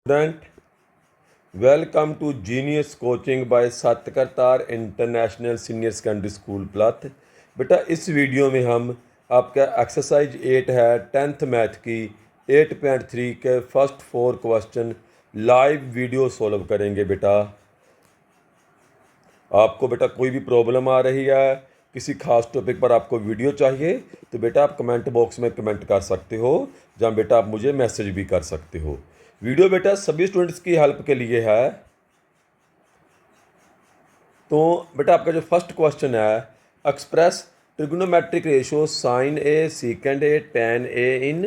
Student, welcome to genius coaching by Sat Kartar international senior secondary school प्लथ। बेटा इस video में हम आपका एक्सरसाइज 8 है 10th मैथ की 8.3 के first 4 question live video solve करेंगे। बेटा आपको बेटा कोई भी प्रॉब्लम आ रही है, किसी खास टॉपिक पर आपको वीडियो चाहिए तो बेटा आप कमेंट बॉक्स में कमेंट कर सकते हो, जहाँ बेटा आप मुझे मैसेज भी कर सकते हो। वीडियो बेटा सभी स्टूडेंट्स की हेल्प के लिए है। तो बेटा आपका जो फर्स्ट क्वेश्चन है, express trigonometric ratio sine A secant A tan A in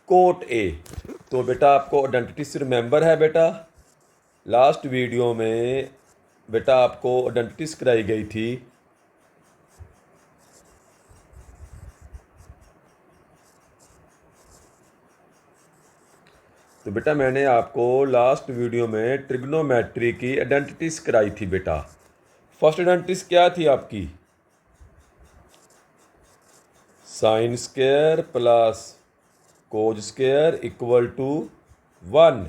cot A. तो बेटा आपको आइडेंटिटी से रिमेंबर है बेटा, लास्ट वीडियो में बेटा आपको आइडेंटिटीज कराई गई थी। तो बेटा मैंने आपको लास्ट वीडियो में ट्रिग्नोमेट्री की आइडेंटिटीज कराई थी। बेटा फर्स्ट आइडेंटिटीज क्या थी आपकी? Sine square plus cos square equal to 1।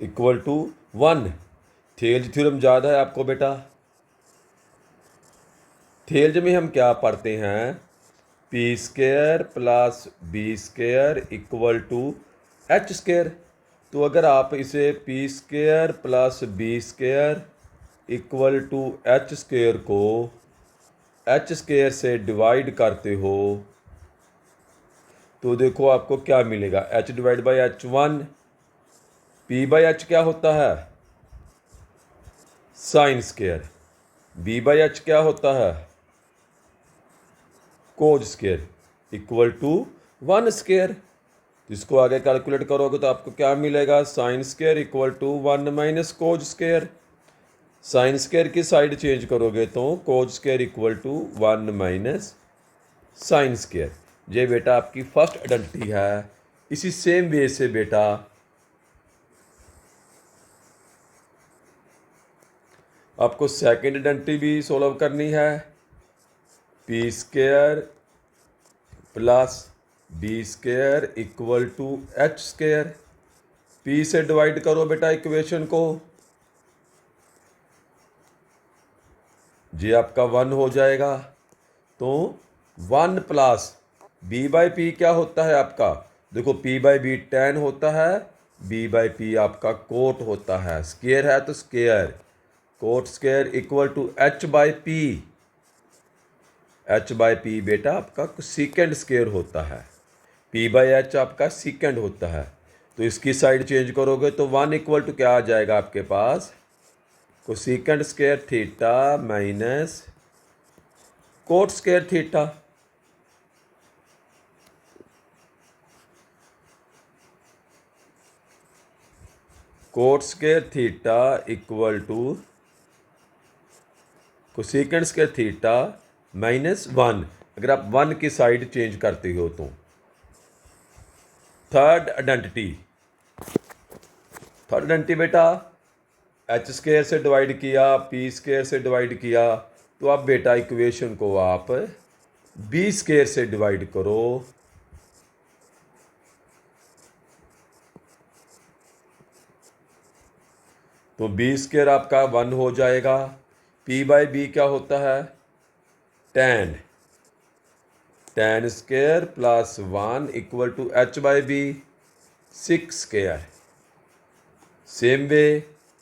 Equal to 1। Thales theorem याद है आपको बेटा? थेल्ज में हम क्या पढ़ते हैं? P square plus B square equal to H square. तो अगर आप इसे P square plus B square equal to H square को एच स्क्वायर से डिवाइड करते हो तो देखो आपको क्या मिलेगा, H divide by H 1। P by H क्या होता है? Sine square. B by H क्या होता है? Cos square equal to 1 square. इसको आगे कैलकुलेट करोगे तो आपको क्या मिलेगा? Sine square equal to 1 minus cos square. Sine square की साइड चेंज करोगे तो cos square equal to 1 minus sine square. ये बेटा आपकी फर्स्ट आइडेंटिटी है। इसी सेम वे से बेटा आपको सेकेंड आइडेंटिटी भी सॉल्व करनी है। P square plus B square equal to H square. P से डिवाइड करो बेटा इक्वेशन को, जी आपका 1 हो जाएगा। तो 1 प्लस बी बाई पी क्या होता है आपका? देखो पी बाई बी टेन होता है, बी बाई पी आपका कोट होता है। स्क्वायर है तो square, cot square equal to H by P. H by P बेटा आपका सीकेंड स्क्वायर होता है, पी बाई एच आपका सीकेंड होता है। तो इसकी साइड चेंज करोगे तो 1 इक्वल टू क्या आ जाएगा आपके पास? Cosecant square theta minus cot square theta. Cot square theta equal to cosecant square theta minus 1। अगर आप 1 की साइड चेंज करते हो तो थर्ड आइडेंटिटी बेटा एच स्क्वायर से डिवाइड किया, पी स्क्वायर से डिवाइड किया, तो अब बेटा इक्वेशन को आप बी स्क्वायर से डिवाइड करो। तो बी स्क्वायर आपका 1 हो जाएगा। पी बाई बी क्या होता है? Tan. Tan square plus 1 equal to H by B 6 square. Same way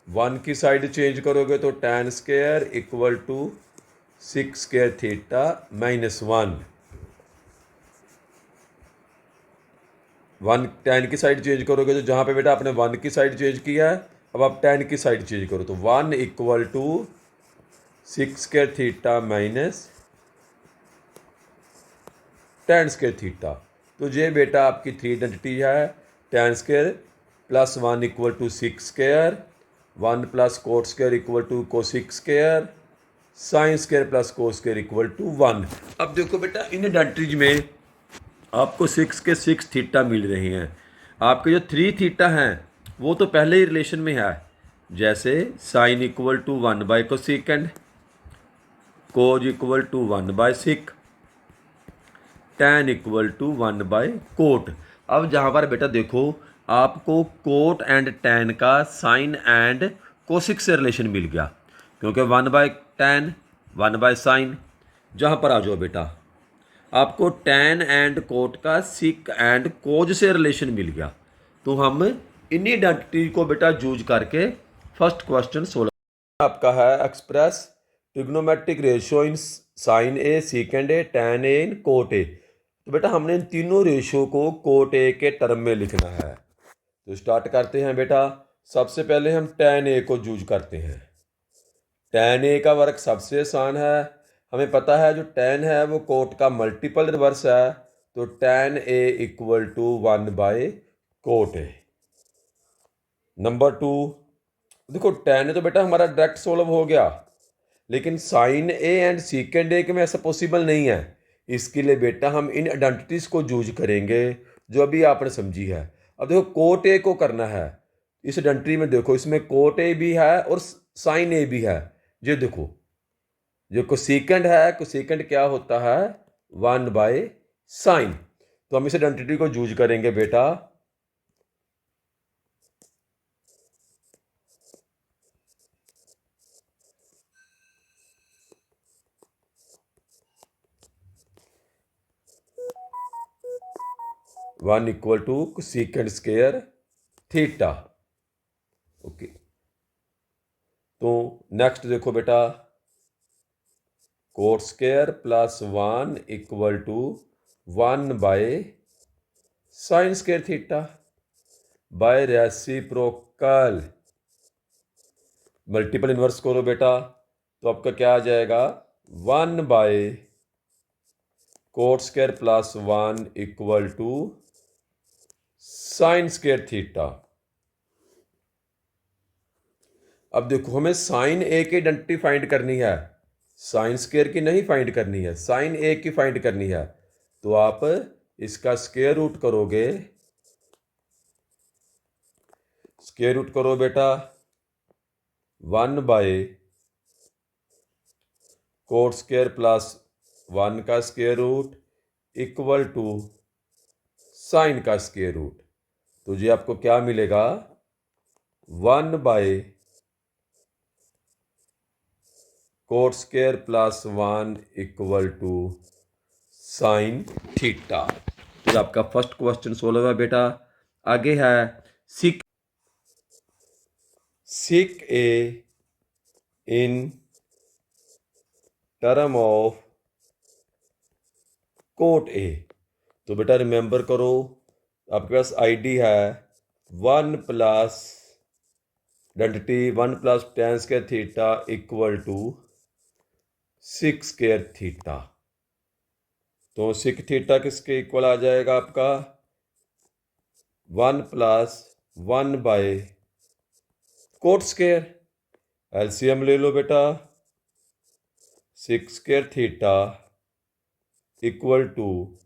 1 की साइड चेंज करोगे तो tan square equal to 6 square theta minus 1। 1 tan की साइड चेंज करोगे तो जहाँ पे बेटा आपने 1 की साइड चेंज किया है, अब आप 10 की साइड चेंज करो तो 1 equal to 6 square theta minus 10 square theta. तो ये बेटा आपकी थ्री आइडेंटिटी है। 10 square plus 1 equal to 6 square, 1 plus cot square equal to cosec square, sine square plus cos square equal to 1। अब देखो बेटा इन आइडेंटिटीज में आपको 6 के 6 थीटा मिल रहे हैं। आपके जो 3 थीटा हैं वो तो पहले ही रिलेशन में है, जैसे साइन इक्वल टू 1/कोसेकेंड, कोज इक्वल टू 1/सिक, टैन इक्वल टू 1/कोट। अब जहाँ पर बेटा देखो आपको कोट एंड टैन का साइन एंड कोसिक से रिलेशन मिल गया, क्योंकि 1/टैन 1/साइन। जहाँ पर आ जाओ बेटा, आपको टैन एंड कोट का सिक एंड कोज से रिलेशन मिल गया। तो हम इन्हीं आइडेंटिटी को बेटा यूज करके फर्स्ट क्वेश्चन 16 आपका है, express trigonometric ratio in sine A, secant A, tan A in cot A. तो बेटा हमने इन तीनों रेशियो को कोट ए के टर्म में लिखना है। तो स्टार्ट करते हैं बेटा। सबसे पहले हम टैन ए को यूज करते हैं। टैन ए का वर्क सबसे आसान है, हमें पता है जो टैन है वो कोट का मल्टीपल रिवर्स है, तो टैन ए इक्वल टू 1/कोट ए। नंबर 2, देखो टैन ए तो बेटा हमारा डायरेक्ट सोल्व हो गया, लेकिन साइन ए एंड सीकेंड ए के में ऐसा पॉसिबल नहीं है। इसके लिए बेटा हम इन आइडेंटिटीज को यूज करेंगे जो अभी आपने समझी है। अब देखो कोट ए को करना है, इस आइडेंटिटी में देखो इसमें कोट ए भी है और साइन ए भी है। ये देखो जो कोसेकेंड है, कोसेकेंड क्या होता है 1/साइन। तो हम इस आइडेंटिटी को यूज करेंगे बेटा। One equal to cosecant square theta. Okay, तो नेक्स्ट देखो बेटा, cot square plus 1 equal to 1/साइन square theta by reciprocal. Multiple inverse करो बेटा, तो आपका क्या आ जाएगा 1/कोट square plus 1 equal to sine square theta. अब देखो हमें साइन ए की आइडेंटिटी फाइंड करनी है, साइन स्क्वायर की नहीं फाइंड करनी है, साइन ए की फाइंड करनी है। तो आप इसका स्क्वायर रूट करोगे, स्क्वायर रूट करो बेटा 1/कोट स्क्वायर प्लस 1 का square root equal to sine का स्क्वायर रूट। तो जी आपको क्या मिलेगा 1/कोट square plus 1 equal to sine theta. तो आपका फर्स्ट क्वेश्चन सोल्व है बेटा। आगे है sec A in term of cot A. तो बेटा रिमेंबर करो, आपके पास आईडी है 1 plus identity 1 plus tan square theta equal to sec square theta. तो सिक थीटा किसके इक्वल आ जाएगा आपका 1 प्लस 1/कोट स्क्वायर। एलसीएम ले लो बेटा, sec square theta equal to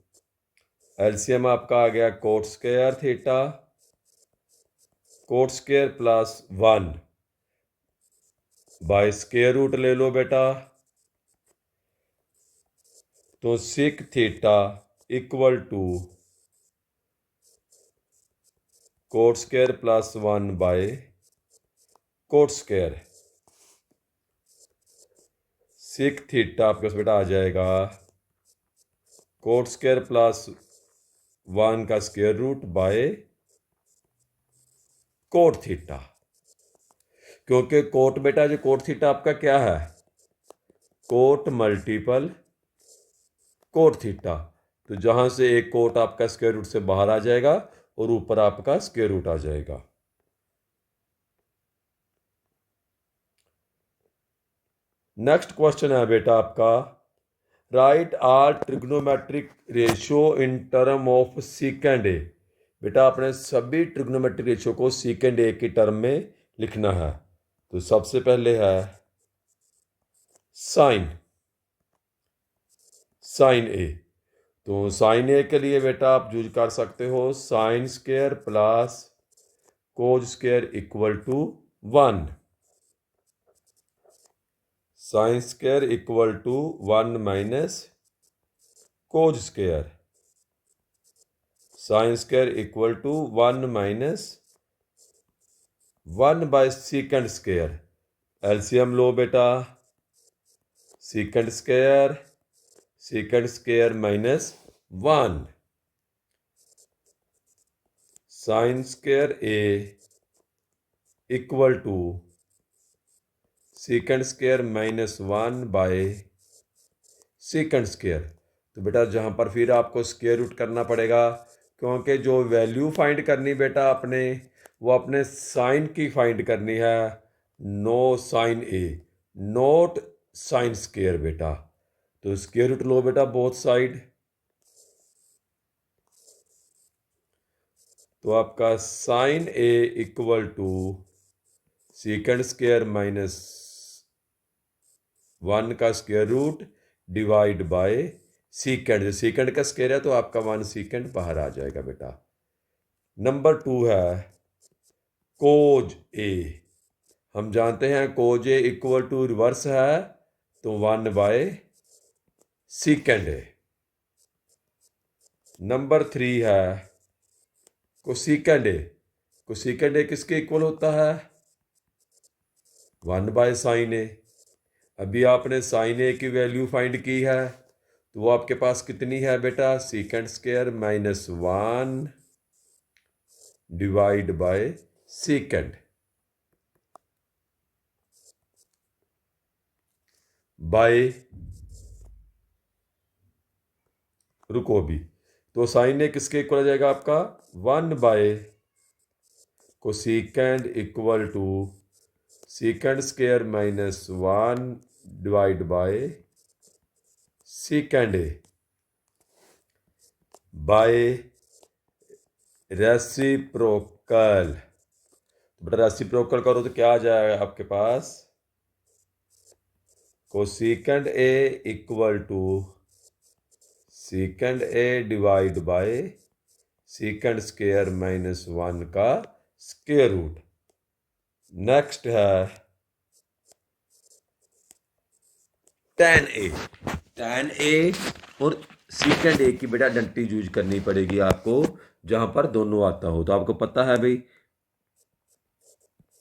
LCM आपका आ गया cot square theta, cot square plus 1 by square root ले लो बेटा। तो sec theta equal to cot square plus 1/कोट स्क्वायर। सिक थीटा आपके पास बेटा आ जाएगा कोट स्क्वायर प्लस 1 का square root by cot theta. क्योंकि कोट बेटा जो कोट थीटा आपका क्या है कोट मल्टीपल कोट थीटा। तो जहां से एक कोट आपका स्क्वायर रूट से बाहर आ जाएगा और ऊपर आपका स्क्वायर रूट आ जाएगा। नेक्स्ट क्वेश्चन है बेटा आपका, write are trigonometric ratio in term of secant A. बेटा आपने सभी ट्रिग्नोमेट्रिक रेशियो को सीकेंड ए की टर्म में लिखना है। तो सबसे पहले है साइन ए। तो साइन ए के लिए बेटा आप यूज कर सकते हो sine square plus cos square equal to 1 sine square equal to 1 minus cos square, sine square equal to 1 minus 1 by secant square. LCM लो बेटा, secant square minus 1 sine square A equal to secant square minus 1 by secant square. तो बेटा जहाँ पर फिर आपको square root करना पड़ेगा, क्योंकि जो वैल्यू फाइंड करनी बेटा अपने, वो अपने साइन की फाइंड करनी है, नो साइन ए नोट साइन स्क्वायर बेटा। तो स्क्वायर रूट लो बेटा बोथ साइड। तो आपका sine A equal to secant square minus 1 का square root divide by secant. Secant का स्क्वायर है तो आपका 1 सीकेंड बाहर आ जाएगा बेटा। नंबर 2 है कोज ए। हम जानते हैं कोज ए इक्वल टू रिवर्स है, तो 1 बाय सीकेंड ए। नंबर 3 है कोसिकेंड ए। कोसिकेंड ए किसके इक्वल होता है? 1 बाय साइन ए। अभी आपने साइन ए की वैल्यू फाइंड की है, तो वो आपके पास कितनी है बेटा? Secant square minus 1 divide by secant by, रुको अभी, तो साइन ए किसके इक्वल आ जाएगा आपका? 1 by cosecant equal to secant square minus 1 divide by secant A by reciprocal. बेटा रेसिप्रोकल करो तो क्या आ जाएगा आपके पास? Cosecant A equal to secant A divide by secant square minus 1 का स्क्वायर रूट। नेक्स्ट है tan ए। tan ए और सीकेंड ए की बेटा आइडेंटिटी यूज करनी पड़ेगी आपको, जहां पर दोनों आता हो। तो आपको पता है भाई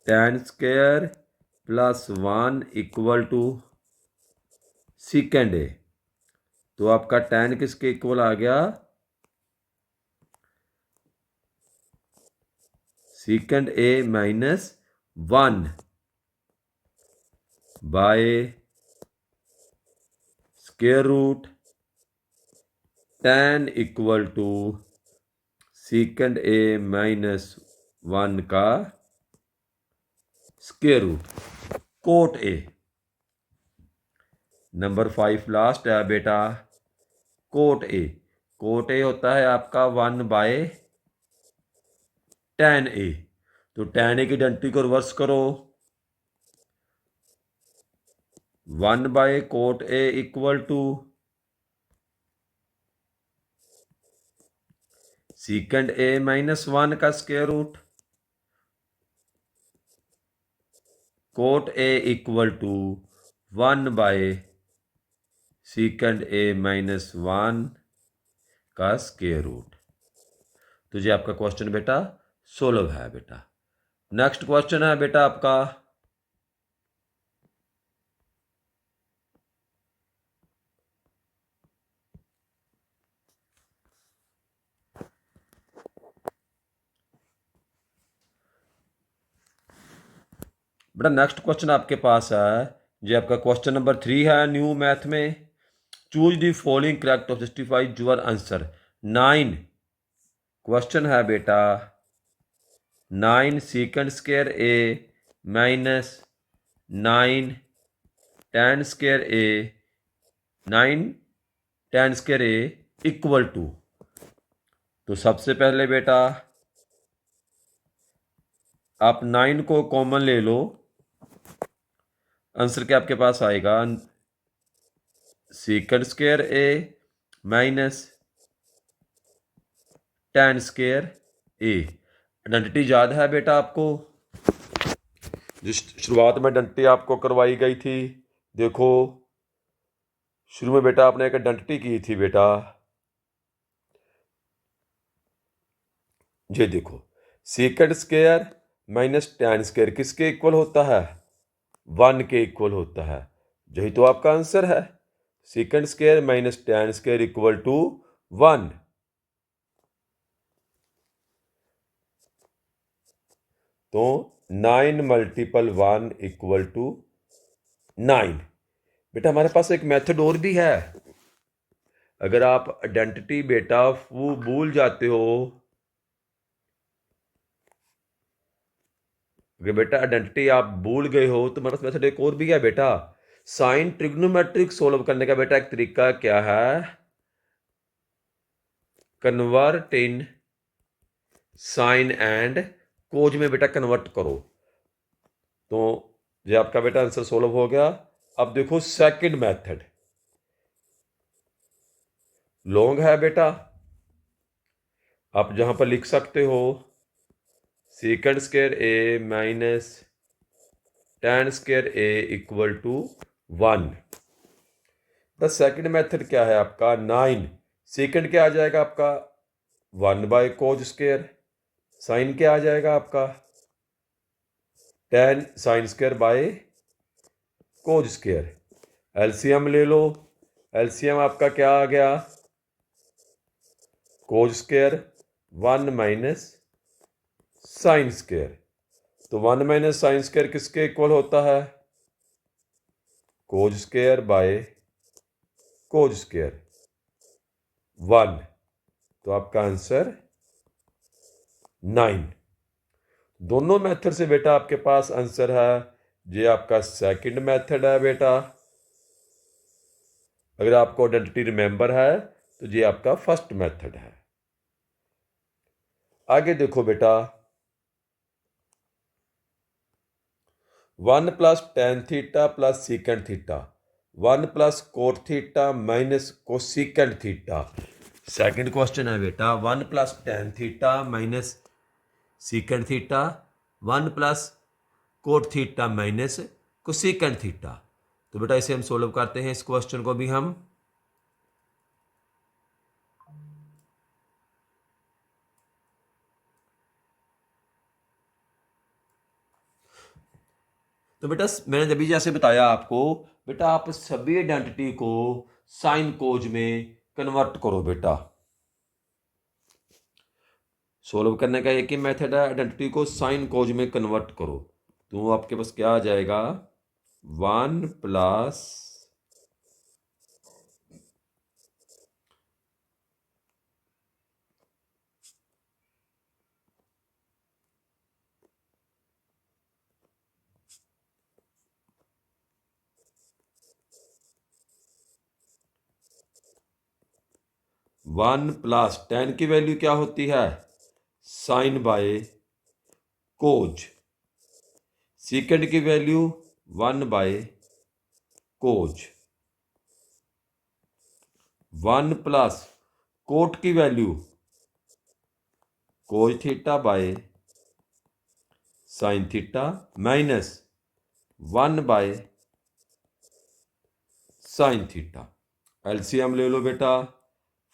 tan square plus 1 equal to secant A. तो आपका tan किसके इक्वल आ गया? Secant A minus 1 by square root tan equal to secant A minus 1 का square root cot A. Number 5 last है बेटा कोट ए। कोट ए होता है आपका 1 बाय tan ए। तो tan ए की आइडेंटिटी को रिवर्स करो, 1 by cot A equal to secant A minus 1 का square root, cot A equal to 1 by secant A minus 1 का स्क्वायर रूट। तो ये आपका क्वेश्चन बेटा सोल्व है बेटा। नेक्स्ट क्वेश्चन है बेटा आपका बेटा, नेक्स्ट क्वेश्चन आपके पास है जो आपका क्वेश्चन नंबर 3 है न्यू मैथ में। Choose the following correct of justify your answer. 9 question है बेटा 9 secant square A minus 9 tan square A 9 tan square A equal to. तो सबसे पहले बेटा आप 9 को कॉमन ले लो, आंसर क्या आपके पास आएगा? सीकेंड square A minus tan square A. Identity याद है बेटा आपको? जिस शुरुआत में आइडेंटिटी आपको करवाई गई थी, देखो शुरू में बेटा आपने एक आइडेंटिटी की थी बेटा, ये देखो second square minus tan square किसके इक्वल होता है? 1 के इक्वल होता है। यही तो आपका आंसर है, second square minus tan square equal to 1। तो 9 मल्टीपल 1 इक्वल टू 9। बेटा हमारे पास एक मेथड और भी है। अगर आप आइडेंटिटी बेटा वो भूल जाते हो, अगर बेटा आइडेंटिटी आप भूल गए हो तो हमारे पास मेथड एक और भी है बेटा। साइन ट्रिग्नोमेट्रिक सोल्व करने का बेटा एक तरीका क्या है? कन्वर्ट इन साइन एंड कोज में बेटा कन्वर्ट करो। तो ये आपका बेटा आंसर सोल्व हो गया। अब देखो सेकंड मेथड लॉन्ग है बेटा, आप जहां पर लिख सकते हो second square A minus tan square A equal to 1। The second method क्या है आपका? 9 सेकंड क्या आ जाएगा आपका? 1 बाय कोज स्क्वायर। साइन क्या आ जाएगा आपका? tan sign square by cos square. LCM ले लो, एलसीएम आपका क्या आ गया? कोज स्क्वायर 1 माइनस साइन स्क्वायर। तो 1 माइनस साइन स्क्वायर किसके इक्वल होता है? Cos square by cos square 1। तो आपका आंसर 9। दोनों मेथड से बेटा आपके पास आंसर है। ये आपका सेकंड मेथड है बेटा। अगर आपको आइडेंटिटी रिमेंबर है तो ये आपका फर्स्ट मेथड है। आगे देखो बेटा 1 plus tan theta plus secant theta, 1 plus cot theta minus cosecant theta. Second question है बेटा 1 plus tan theta minus secant theta, 1 plus cot theta minus cosecant theta. तो बेटा इसे हम सोल्व करते हैं, इस क्वेश्चन को भी हम। तो बेटा मैंने जब जैसे बताया आपको, बेटा आप सभी आइडेंटिटी को साइन कोज में कन्वर्ट करो बेटा। सोल्व करने का एक ही मेथड है, आइडेंटिटी को साइन कोज में कन्वर्ट करो। तो आपके पास क्या आ जाएगा? 1 प्लस वन प्लस tan की वैल्यू क्या होती है? Sine by cos. सीकेंड की value 1 by cos. 1 plus cot की value cos theta by sine theta minus 1 by sine theta. LCM ले लो बेटा।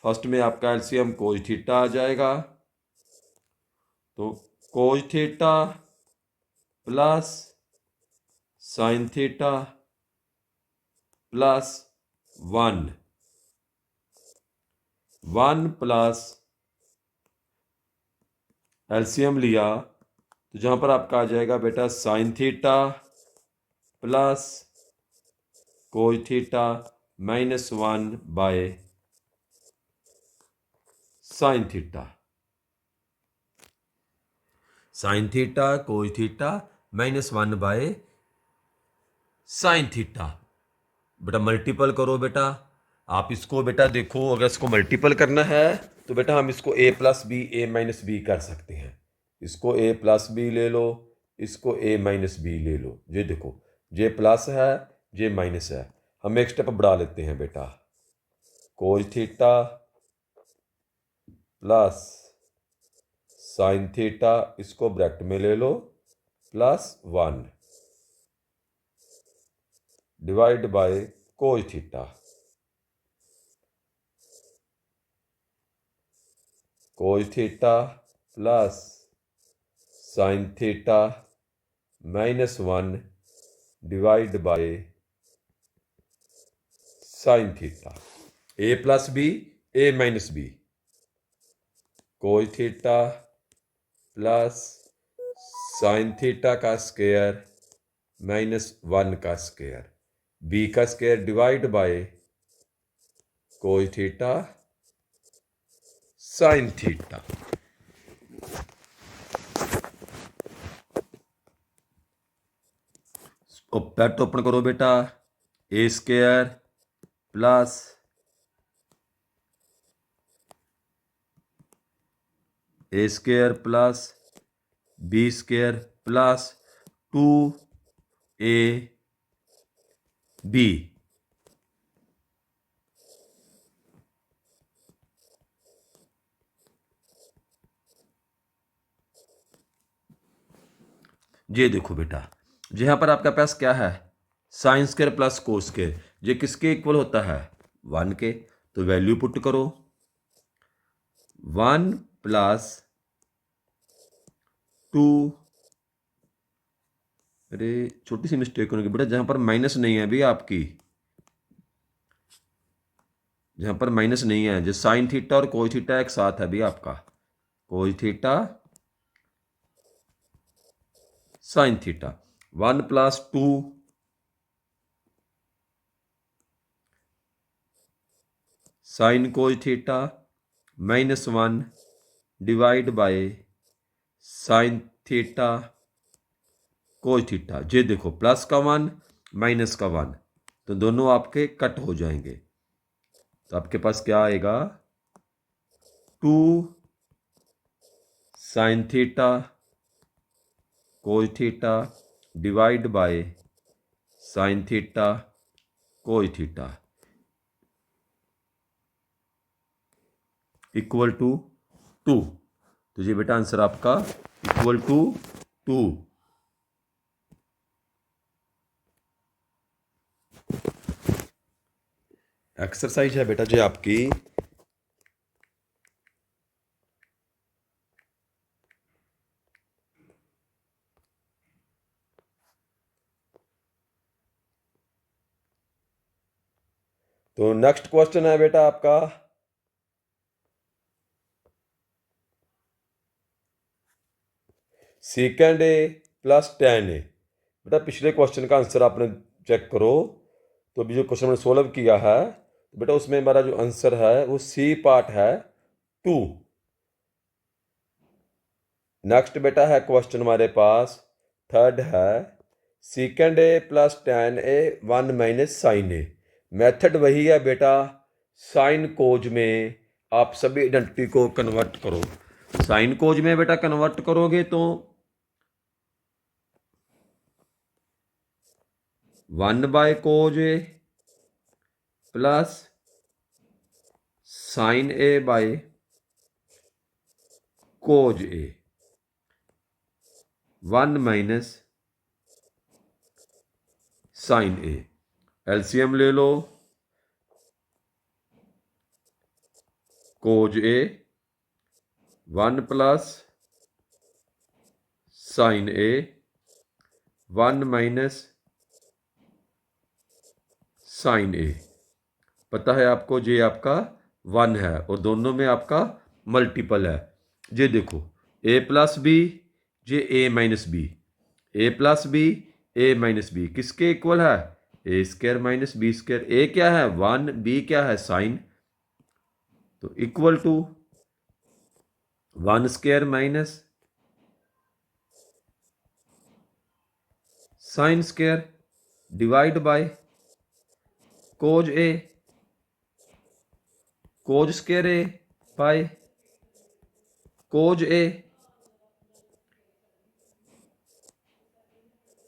फर्स्ट में आपका एलसीएम कोज थीटा आ जाएगा। तो cos theta plus sine theta plus 1 plus LCM लिया तो जहां पर आपका आ जाएगा बेटा sine theta plus cos theta minus 1 by sine theta. Sine theta cos theta minus 1 by sine theta. बेटा मल्टीपल करो बेटा। आप इसको बेटा देखो, अगर इसको मल्टीपल करना है तो बेटा हम इसको a plus B A minus B कर सकते हैं। इसको a प्लस बी ले लो, इसको a माइनस बी ले लो। ये देखो ये प्लस है, ये माइनस है। हम एक स्टेप बढ़ा लेते हैं बेटा। Cos theta plus sine theta, इसको ब्रैकेट में ले लो, plus 1 divide by cos theta, cos theta plus sine theta -1 divide by sine theta, A plus B A minus B, cos theta plus sine theta का square -1 का square, B का square divide by cos theta sine theta. Bracket open करो बेटा, A square plus A square plus B square plus 2ab, ये देखो बेटा, यहाँ पर आपके पास क्या है, sine square plus cos square, ये किसके इक्वल होता है, 1 के। तो वैल्यू पुट करो, 1 प्लस 2, अरे छोटी सी मिस्टेक होने की बेटा, जहां पर माइनस नहीं है अभी आपकी, जहां पर माइनस नहीं है, जो साइन थीटा और कोस थीटा एक साथ है अभी आपका, cos theta sine theta, 1 plus 2 sine cos theta -1 divide by sine theta cos theta. ये देखो प्लस का 1 माइनस का 1, तो दोनों आपके कट हो जाएंगे, तो आपके पास क्या आएगा, 2 sine theta cos theta divide by sine theta cos theta equal to 2। तो ये बेटा आंसर आपका इक्वल टू 2। एक्सरसाइज है बेटा जी आपकी, तो नेक्स्ट क्वेश्चन है बेटा आपका, सेकेंड ए प्लस tan ए। बेटा पिछले क्वेश्चन का आंसर आपने चेक करो, तो अभी जो क्वेश्चन मैंने सोल्व किया है, तो बेटा उसमें हमारा जो आंसर है वो सी पार्ट है 2। नेक्स्ट बेटा है क्वेश्चन हमारे पास थर्ड है, second A plus tan A 1 minus sine A. Method वही है बेटा, साइन कोज में आप सभी आइडेंटिटी को कन्वर्ट करो। साइन कोज में बेटा कन्वर्ट करोगे तो 1 by cos A plus sine A by cos A 1 minus sine A. LCM ले लो, कोज A 1 plus sine A 1 minus sine ए। पता है आपको ये आपका 1 है और दोनों में आपका मल्टीपल है। ये देखो ए प्लस बी, ये A minus B, A plus B A minus B किसके इक्वल है, A square minus B square. A क्या है 1, बी क्या है साइन, तो equal to 1 square minus sine square divide by cos A, cos square A by cos A,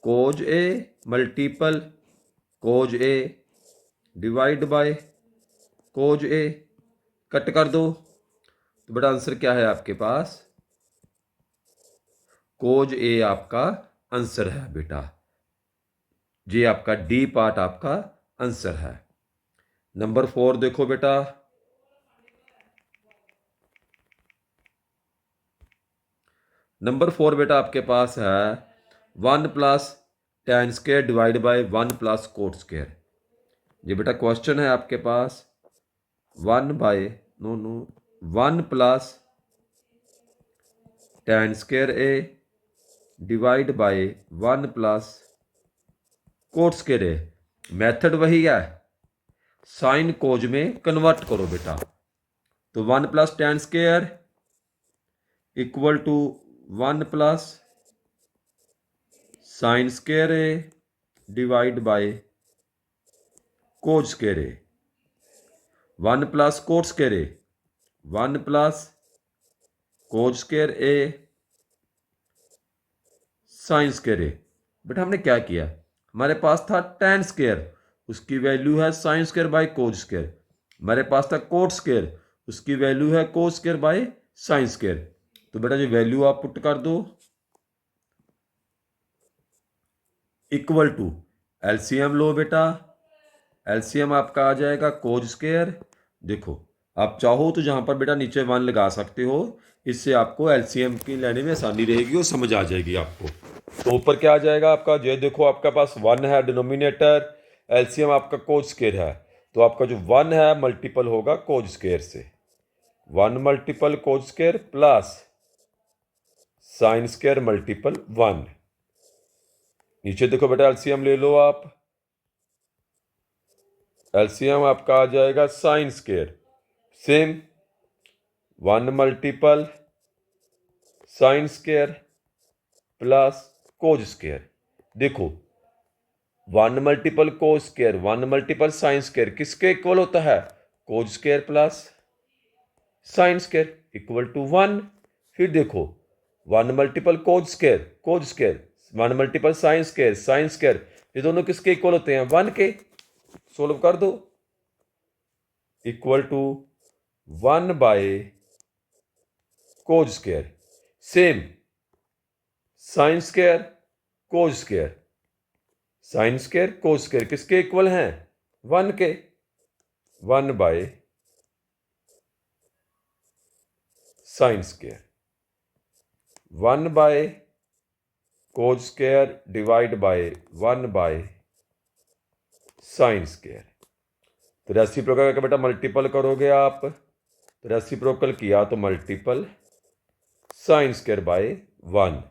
cos A multiple cos A divide by cos A, cut कर दो। तो बेटा answer क्या है आपके पास, कोज ए आपका आंसर है बेटा। ये आपका डी पार्ट आपका आंसर है। नंबर 4 देखो बेटा, नंबर 4 बेटा आपके पास है 1 plus tan square divide by 1 plus cot square. ये बेटा क्वेश्चन है आपके पास 1 plus tan square A divide by 1 plus cot square A. Method वही है, साइन कोज में कन्वर्ट करो बेटा। तो 1 plus tan square equal to 1 plus sine square A divide by cos square A. 1 plus cot square A 1 plus cos square A sine square A. बेटा हमने क्या किया, हमारे पास था tan स्क्वायर, उसकी वैल्यू है sine square by cos square. हमारे पास था कोट स्क्वायर, उसकी वैल्यू है cos square by sine square. तो बेटा ये वैल्यू आप पुट कर दो, इक्वल टू एलसीएम लो बेटा। एलसीएम आपका आ जाएगा कोज स्क्वायर। देखो आप चाहो तो जहां पर बेटा नीचे 1 लगा सकते हो, इससे आपको एलसीएम की लेने में आसानी रहेगी और समझ आ जाएगी आपको। तो ऊपर क्या आ जाएगा आपका, ये देखो आपका पास 1 है डिनोमिनेटर, एलसीएम आपका कोज स्क्वायर है, तो आपका जो 1 है मल्टीपल होगा कोज स्क्वायर से। 1 multiple cos square plus sine square multiple 1। नीचे देखो बेटा एलसीएम ले लो आप, एलसीएम आपका आ जाएगा sine square, same 1 multiple sine square plus cos square. देखो 1 multiple cos square 1 multiple sine square किसके इक्वल होता है, cos square plus sine square equal to 1। फिर देखो 1 multiple cos square 1 multiple sine square, ये दोनों किसके इक्वल होते हैं, 1 के। सोल्व कर दो, equal to 1 by cos square, same sine square cos square, sine square cos square किसके इक्वल हैं, 1 के। 1 by sine square, 1 by cos square divide by 1 by sine square. तो रेसिप्रोकल का बेटा मल्टीपल करोगे आप, तो रेसिप्रोकल किया तो multiple sine square by 1,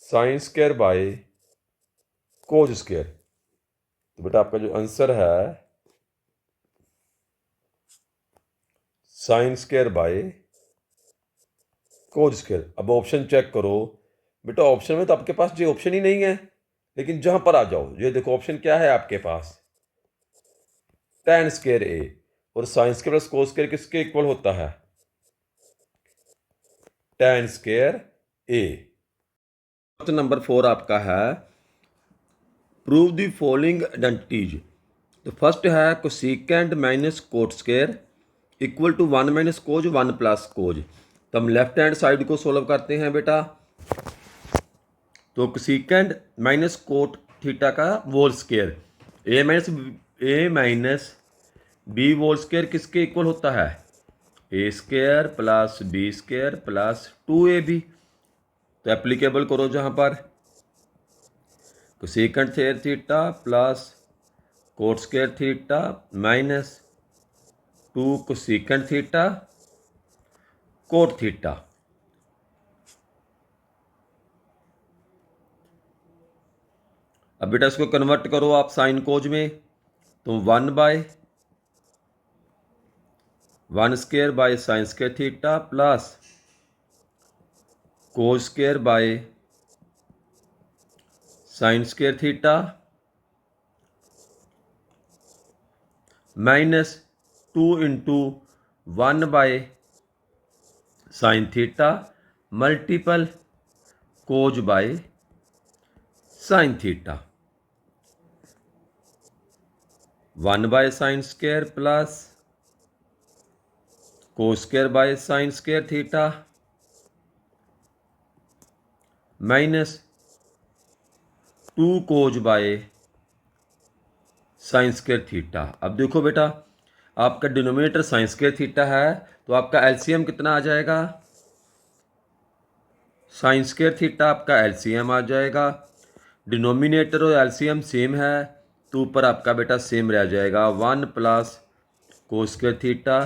sine square by cos square. तो बेटा आपका जो आंसर है sine square by cos square. अब ऑप्शन चेक करो बेटा, ऑप्शन में तो आपके पास ये ऑप्शन ही नहीं है, लेकिन जहां पर आ जाओ, ये देखो ऑप्शन क्या है आपके पास, tan स्क्वायर ए और sine square plus cos square किसके इक्वल होता है, tan स्क्वायर ए। नंबर 4 आपका है प्रूव द फॉलोइंग आइडेंटिटीज। तो फर्स्ट है cosecant minus cot square equal to 1 minus cos 1 plus cos. तो हम लेफ्ट हैंड साइड को सोल्व करते हैं बेटा। तो कोसेकेंट माइनस कोट थीटा का whole square A minus B whole square किसके इक्वल होता है, A square plus B square plus 2ab। तो एप्लीकेबल करो जहां पर cosecant theta plus cot square theta minus 2 cosecant theta cot theta. अब बेटा इसको कन्वर्ट करो आप साइन कोज में, तो 1 by 1 square by sine square theta plus cos square by sine square theta minus 2 into 1 by sine theta multiple cos by sine theta. 1 by sine square plus cos square by sine square theta minus 2 cos by sine square theta. अब देखो बेटा, आपका denominator sign square theta है, तो आपका LCM कितना आ जाएगा? Sine square theta आपका एलसीएम आ जाएगा। डिनोमिनेटर और एलसीएम सेम है, तो ऊपर आपका बेटा सेम रह जाएगा 1 plus cos square theta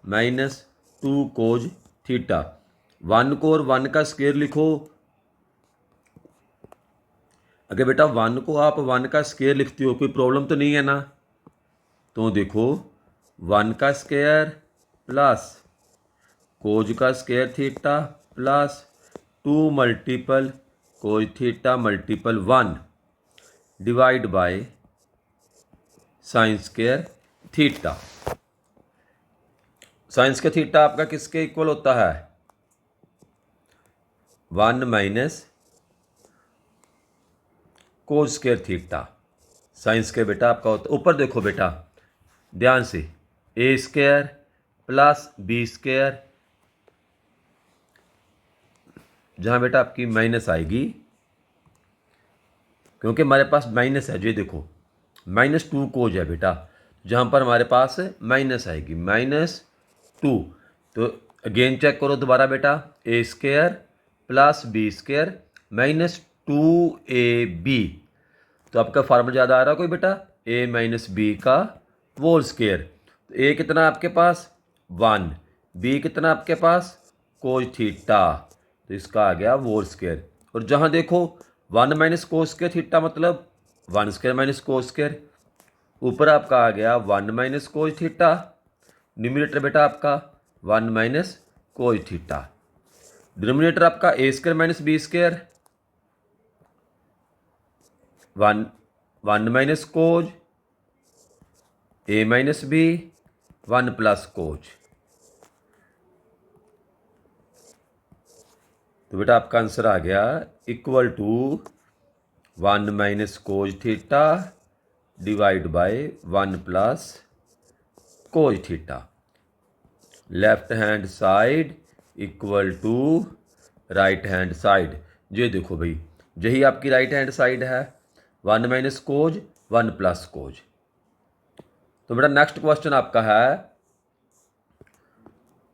minus 2 कोज थीटा। 1 को और 1 का स्क्वायर लिखो। अगर बेटा 1 को आप 1 का स्क्वायर लिखते हो, कोई प्रॉब्लम तो नहीं है ना? तो देखो 1 का स्क्वायर प्लस कोज का square theta plus 2 multiple cos theta multiple 1 divide by sine square theta. Sine square theta आपका किसके इक्वल होता है? 1 minus cos square theta. Sine square बेटा आपका होता, ऊपर देखो बेटा ध्यान से, A square plus B square, जहां बेटा आपकी माइनस आएगी, क्योंकि हमारे पास माइनस है। जो देखो -2 कोज है बेटा, जहां पर हमारे पास माइनस आएगी -2। तो अगेन चेक करो दोबारा बेटा, A square plus B square -2ab। तो आपका फार्मूला ज़्यादा आ रहा कोई बेटा? a माइनस बी का होल स्क्वायर। तो a कितना आपके पास? 1। b कितना आपके पास? कोज थीटा। तो इसका आ गया होल स्क्वायर। और जहाँ देखो 1 माइनस कोज स्क्वायर थीटा मतलब 1 स्क्वायर माइनस कोज स्क्वायर। ऊपर आपका आ गया 1 माइनस कोज थीटा, न्यूमरेटर बेटा आपका 1 माइनस कोज थीटा, डिनोमिनेटर आपका A square minus B square 1 minus cos A minus B 1 plus cos. तो बेटा आपका आंसर आ गया equal to 1 minus cos theta divide by 1 plus cos theta. Left hand side equal to right hand side. ये देखो भाई, यही आपकी राइट हैंड साइड है, 1 माइनस कोज 1 प्लस कोज। तो बेटा नेक्स्ट क्वेश्चन आपका है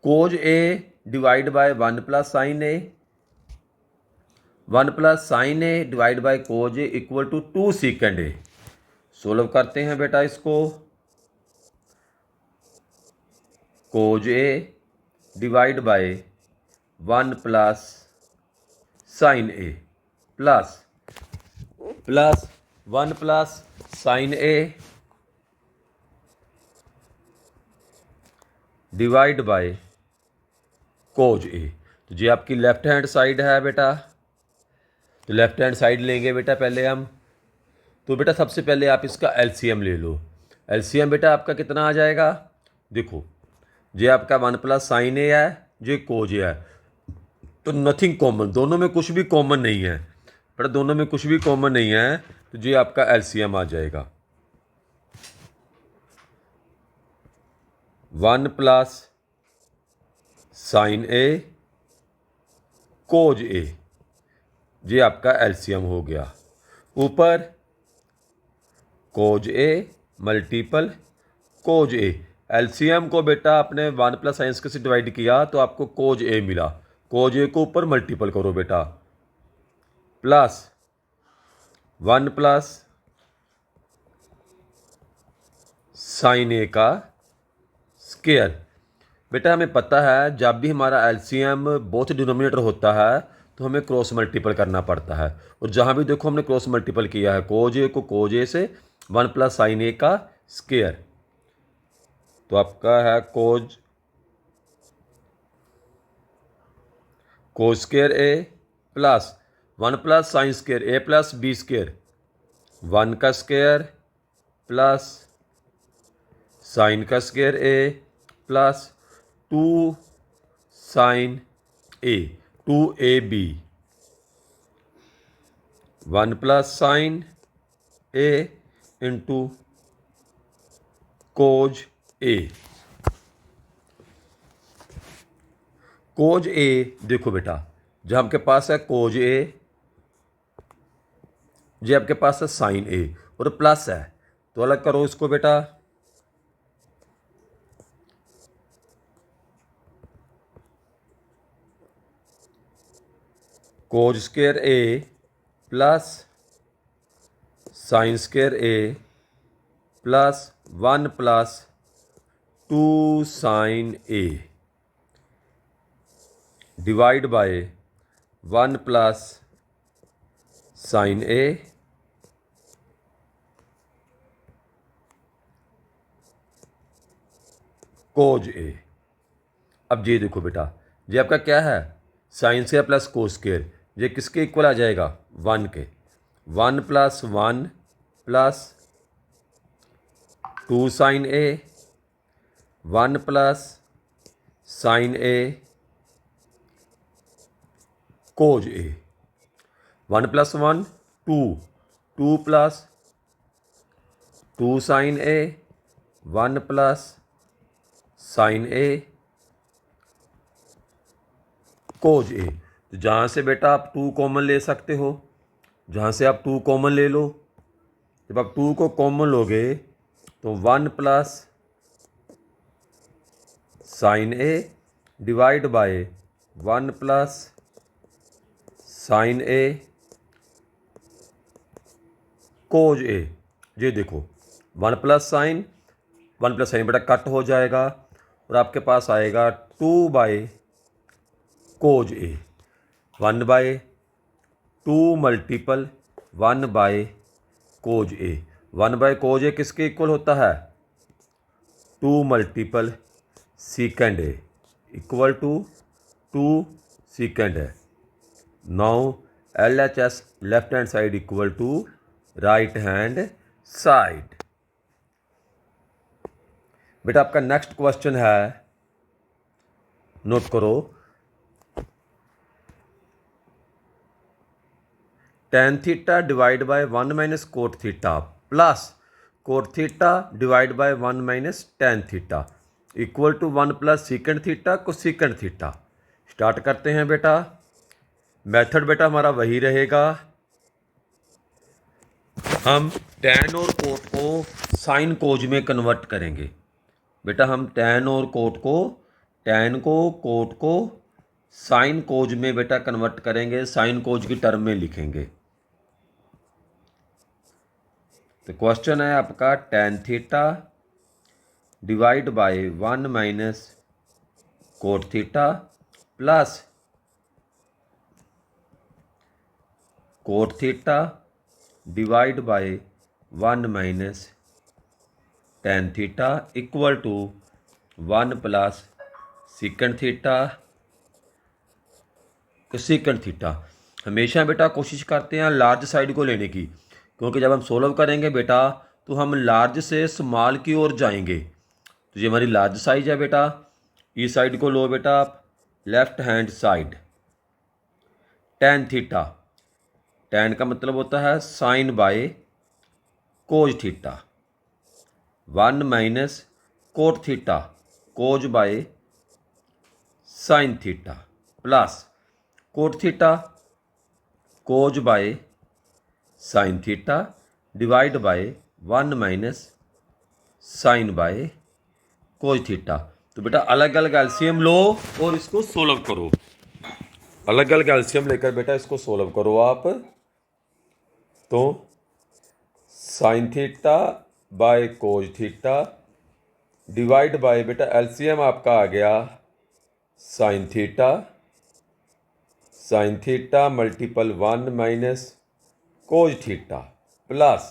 cos A divide by 1 plus sine A, 1 plus sine A divide by cos A equal to 2 secant A. Solve करते हैं बेटा इसको। Cos A divide by 1 plus sine A plus 1 plus sine A divide by cos A. तो ये आपकी left hand side है बेटा, तो लेफ्ट हैंड साइड लेंगे बेटा पहले हम। तो बेटा सबसे पहले आप इसका एलसीएम ले लो। एलसीएम बेटा आपका कितना आ जाएगा? देखो ये आपका 1 प्लस साइन ए है, ये कोज ए है, तो नथिंग कॉमन, दोनों में कुछ भी कॉमन नहीं है बेटा, दोनों में कुछ भी कॉमन नहीं है, तो ये आपका एलसीएम आ जाएगा 1 plus sine A cos A, ये आपका एलसीएम हो गया। ऊपर कोज A multiple cos A, LCM को बेटा आपने 1 प्लस साइन से डिवाइड किया तो आपको कोज ए मिला, कोज ए को ऊपर मल्टीपल करो बेटा, प्लस 1 प्लस साइन ए का स्क्वायर। बेटा हमें पता है जब भी हमारा एलसीएम बोथ डिनोमिनेटर होता है तो हमें क्रॉस मल्टीपल करना पड़ता है, और जहाँ भी देखो हमने क्रॉस मल्टीपल किया है कोज ए को कोज ए से 1 प्लस साइन ए का स्क्वायर। तो आपका है cos square A plus 1 plus sine square A plus B square, 1 का स्क्वायर प्लस साइन का square A plus 2 sine A 2ab, 1 plus sine A into cause A. Cos ए देखो बेटा, जब आपके पास है कोज ए ये आपके पास है साइन ए और प्लस है, तो अलग करो इसको बेटा। Cos square A plus sine square A plus 1 plus 2 sine A divide by 1 plus sine A cos A. अब ये देखो बेटा, ये आपका क्या है, sine square plus cos square, ये किसके इक्वल आ जाएगा, 1 के। 1 plus 1 plus 2 sine A, 1 plus sine A cos A. 1 plus 1 2, 2 plus 2 sine A, 1 plus sine A cos A. तो जहाँ से बेटा आप 2 कॉमन ले सकते हो, जहाँ से आप 2 कॉमन ले लो। जब आप 2 को कॉमन लोगे तो 1 plus sine A divide by 1 plus sine A cos A. ये देखो 1 प्लस साइन बेटा कट हो जाएगा और आपके पास आएगा 2 by cos A. 1 by 2 multiple 1 by cos A. 1 by cos A किसके इक्वल होता है, 2 multiple secant A equal to 2 secant है। Now LHS left hand side equal to right hand side. बेटा आपका नेक्स्ट क्वेश्चन है, नोट करो, tan theta divide by 1 minus cot theta plus cot theta divide by 1 minus tan theta equal to 1 plus secant theta को secant theta. Start करते हैं बेटा। Method बेटा हमारा वही रहेगा, हम tan और कोट को साइन कोज में कन्वर्ट करेंगे। बेटा हम tan और कोट को, tan को कोट को साइन कोज में बेटा कन्वर्ट करेंगे, साइन कोज की टर्म में लिखेंगे। तो क्वेश्चन है आपका tan theta divide by 1 minus cot theta plus cot theta divide by 1 minus tan theta equal to 1 plus secant theta secant theta. हमेशा बेटा कोशिश करते हैं लार्ज साइड को लेने की, क्योंकि जब हम सोल्व करेंगे बेटा तो हम लार्ज से स्मॉल की ओर जाएंगे। तो ये हमारी लार्ज साइज है बेटा, इस साइड को लो बेटा आप, left hand side. tan theta, tan का मतलब होता है sine by cos theta, 1 minus cot theta cos by sine theta plus cot theta cos by sine theta divide by 1 minus sine by cos theta. तो बेटा अलग अलग LCM लो और इसको सोल्व करो, अलग अलग एलसीएम लेकर बेटा इसको सोल्व करो आप। तो sine theta by cos theta divide by बेटा एलसीएम आपका आ गया sine theta multiple 1 minus cos theta plus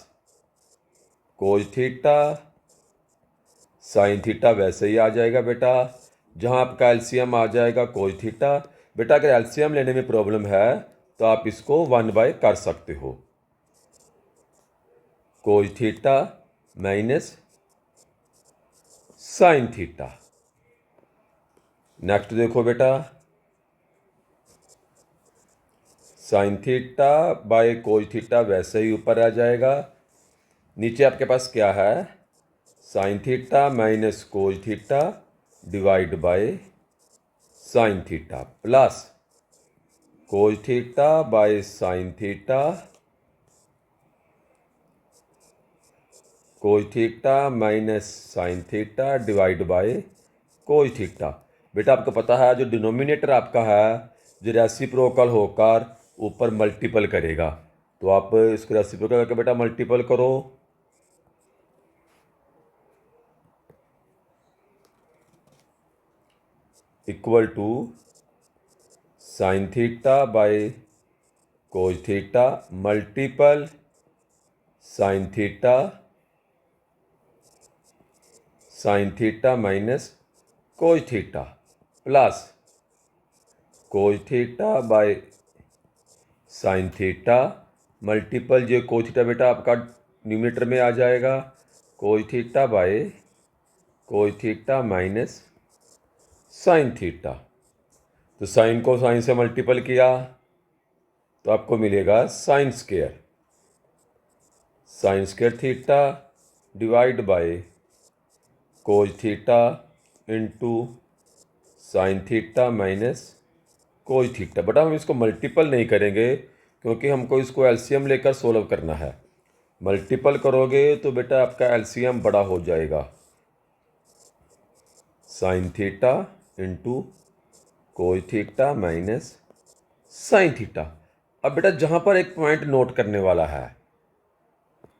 cos theta sine theta वैसे ही आ जाएगा बेटा, जहाँ आपका एलसीएम आ जाएगा कोज थीटा। बेटा अगर एलसीएम लेने में प्रॉब्लम है तो आप इसको 1 बाय कर सकते हो, cos theta minus sine theta. Next देखो बेटा, sine theta by cos theta वैसे ही ऊपर आ जाएगा। नीचे आपके पास क्या है, sine theta minus cos theta divide by sine theta plus cos theta by sine theta cos theta minus sine theta divide by cos theta. बेटा आपको पता है जो डिनोमिनेटर आपका है जो रेसिप्रोकल होकर ऊपर मल्टीपल करेगा, तो आप इसको रेसिप्रोकल करके बेटा मल्टीपल करो। Equal to sine theta by cos theta multiple sine theta minus cos theta plus cos theta by sine theta multiple जो कोस थीटा बेटा आपका न्यूमरेटर में आ जाएगा, cos theta by cos theta minus sine theta. तो sine को sine से multiple किया तो आपको मिलेगा sine square theta divide by cos theta into sine theta minus cos theta. बेटा हम इसको मल्टीपल नहीं करेंगे क्योंकि हमको इसको एलसीएम लेकर सोल्व करना है। मल्टीपल करोगे तो बेटा आपका एलसीएम बड़ा हो जाएगा, sine theta into cos theta minus sine theta. अब बेटा जहाँ पर एक पॉइंट नोट करने वाला है,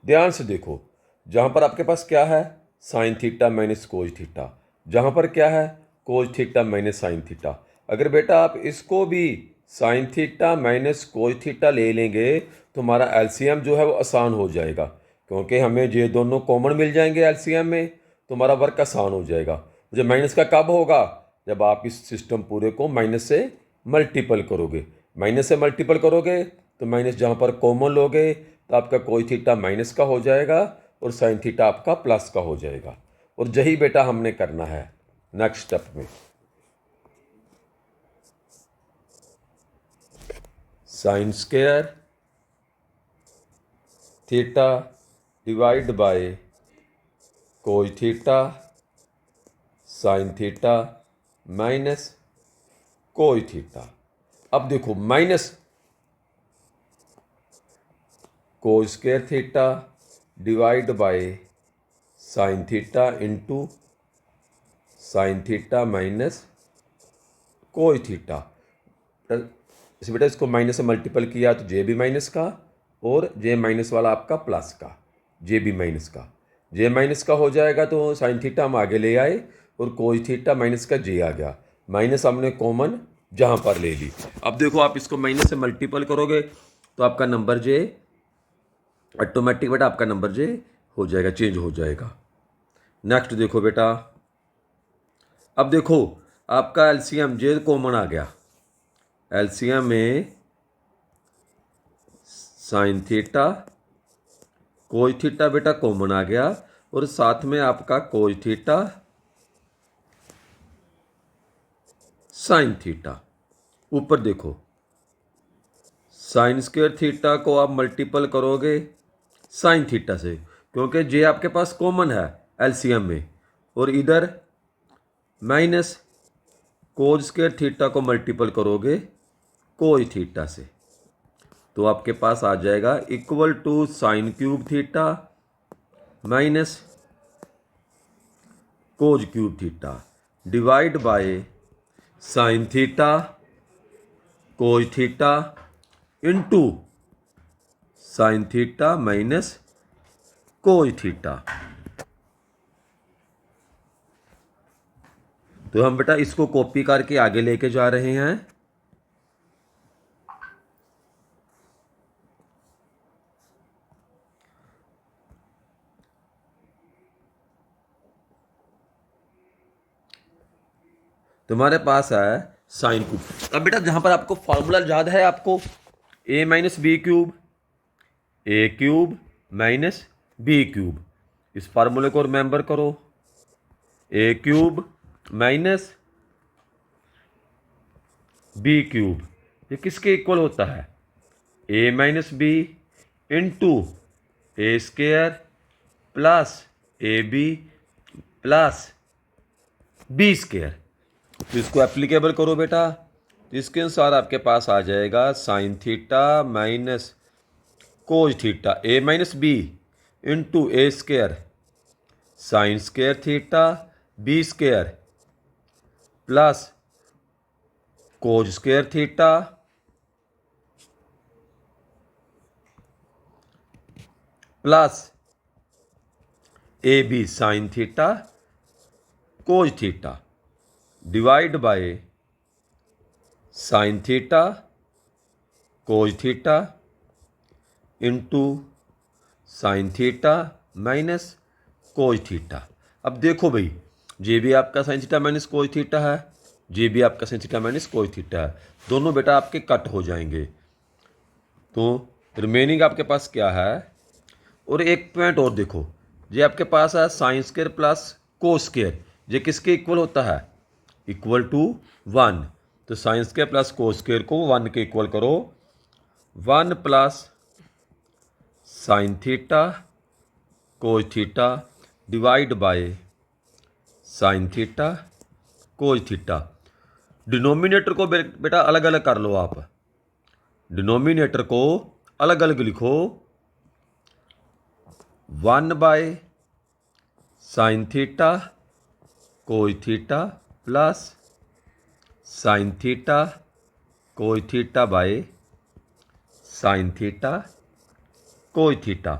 ध्यान से देखो, जहाँ पर आपके पास क्या है sine theta minus cos theta, जहाँ पर क्या है कोस थीटा माइनस साइन थीटा। अगर बेटा आप इसको भी sign theta minus cos theta ले लेंगे तो हमारा एलसीएम जो है वो आसान हो जाएगा, क्योंकि हमें ये दोनों कॉमन मिल जाएंगे एलसीएम में, तो हमारा वर्क आसान हो जाएगा। जो माइनस का कब होगा, जब आप इस सिस्टम पूरे को माइनस से मल्टीपल करोगे। माइनस से मल्टीपल करोगे तो माइनस जहाँ पर कॉमन लोगे तो आपका कोस थीटा माइनस का हो जाएगा और साइन थीटा आपका प्लस का हो जाएगा। और यही बेटा हमने करना है नेक्स्ट स्टेप में। Sign square theta divide by cos theta sine theta minus cos theta. अब देखो minus cos square theta divide by sine theta into sine theta minus cos theta. इस बेटा इसको माइनस से मल्टीपल किया तो जे भी माइनस का और जे माइनस वाला आपका प्लस का, जे भी माइनस का, जे माइनस का हो जाएगा तो साइन थीटा हम आगे ले आए और कोस थीटा माइनस का जे आ गया, माइनस हमने कॉमन जहाँ पर ले ली। अब देखो आप इसको माइनस से मल्टीपल करोगे तो आपका नंबर जे ऑटोमेटिक बेटा आपका नंबर जे हो जाएगा, चेंज हो जाएगा। नेक्स्ट देखो बेटा, अब देखो आपका एलसीएम जे कॉमन आ गया, एलसीएम में साइन थीटा कोस थीटा बेटा कॉमन आ गया और साथ में आपका कोस थीटा साइन थीटा। ऊपर देखो साइन स्क्वायर थीटा को आप मल्टीपल करोगे साइन थीटा से, क्योंकि जे आपके पास कॉमन है एलसीएम में, और इधर माइनस कोस स्क्वायर थीटा को मल्टीपल करोगे कोस थीटा से, तो आपके पास आ जाएगा equal to sine cube theta minus cos cube theta divide by sine theta cos theta into sine theta minus cos theta. तो हम बेटा इसको कॉपी करके आगे लेके जा रहे हैं। तुम्हारे पास है साइन क्यूब। अब बेटा जहां पर आपको फॉर्मूला याद है, आपको A minus B cube, A cube minus B cube, इस फार्मूले को रिमेंबर करो। A cube minus B cube ये किसके इक्वल होता है, A minus B into A square plus A B plus B square. तो इसको एप्लीकेबल करो बेटा, तो इसके अनुसार आपके पास आ जाएगा sine theta minus cos theta A minus B into A square sine square theta B square plus cos square theta plus A B sine theta cos theta divide by sine theta cos theta into sine theta minus cos theta. अब देखो भाई, ये भी आपका sine theta minus cos theta है, ये भी आपका sine theta minus cos theta है, दोनों बेटा आपके कट हो जाएंगे। तो रिमेनिंग आपके पास क्या है, और एक पॉइंट और देखो, ये आपके पास है sine square plus cos square, ये किसके इक्वल होता है, इक्वल टू 1। तो sine square plus cos square को 1 के इक्वल करो, 1 plus sine theta cos theta divide by sine theta cos theta. Denominator को बेटा अलग अलग कर लो आप, डिनोमिनेटर को अलग अलग लिखो, 1 by sine theta cos theta plus sine theta cos theta by sine theta cos theta.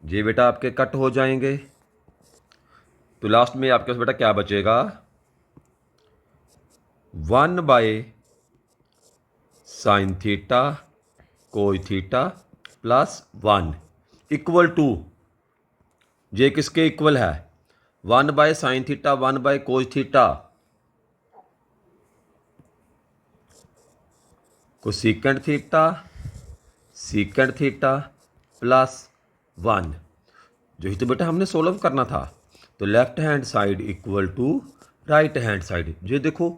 ये बेटा आपके कट हो जाएंगे, तो लास्ट में आपके पास बेटा क्या बचेगा, 1 by sine theta cos theta plus 1 equal to, ये किसके इक्वल है, 1 by sine theta 1 by cos theta को सीकेंड थीटा प्लस 1। जो ही तो बेटा हमने सोल्व करना था, तो left hand side equal to right hand side. ये देखो,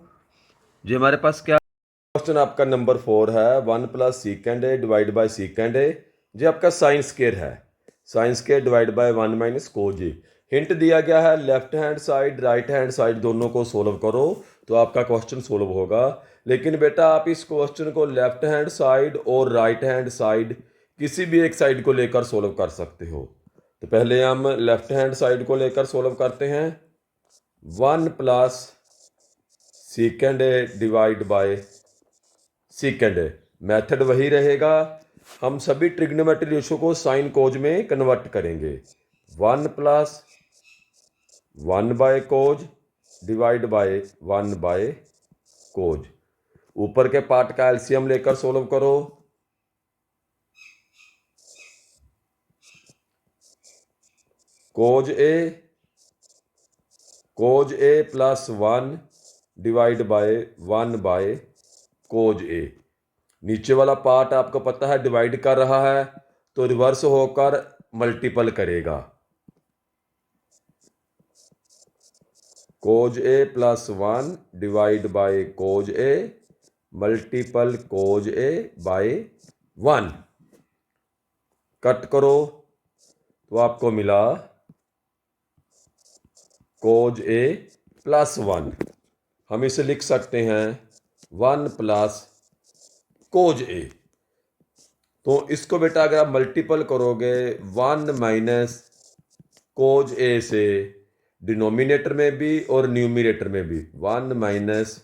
ये हमारे पास क्या क्वेश्चन आपका नंबर 4 है, 1 plus secant A divide by secant A, जो आपका साइन स्क्वायर है, sine square divide by 1 minus cos A. Hint दिया गया है left hand side right hand side दोनों को सोल्व करो तो आपका क्वेश्चन सोल्व होगा। लेकिन बेटा आप इस क्वेश्चन को लेफ्ट हैंड साइड और राइट हैंड साइड किसी भी एक साइड को लेकर सोल्व कर सकते हो। तो पहले हम लेफ्ट हैंड साइड को लेकर सोल्व करते हैं, 1 plus secant A divide by secant A. Method वही रहेगा, हम सभी ट्रिग्नोमेट्री रेशो को साइन कोज में कन्वर्ट करेंगे, 1 plus 1 by cos divide by 1 by cos. ऊपर के पार्ट का एलसीएम लेकर सोल्व करो, cos A plus 1 divide by 1 by cos A. नीचे वाला पार्ट आपको पता है डिवाइड कर रहा है, तो रिवर्स होकर मल्टीपल करेगा, cos A plus 1 divide by cos A multiple cos A by 1। Cut करो तो आपको मिला कोज ए प्लस 1। हम इसे लिख सकते हैं 1 प्लस कोज ए। तो इसको बेटा अगर आप मल्टीपल करोगे 1 माइनस कोज ए से, डिनोमिनेटर में भी और न्यूमिनेटर में भी 1 माइनस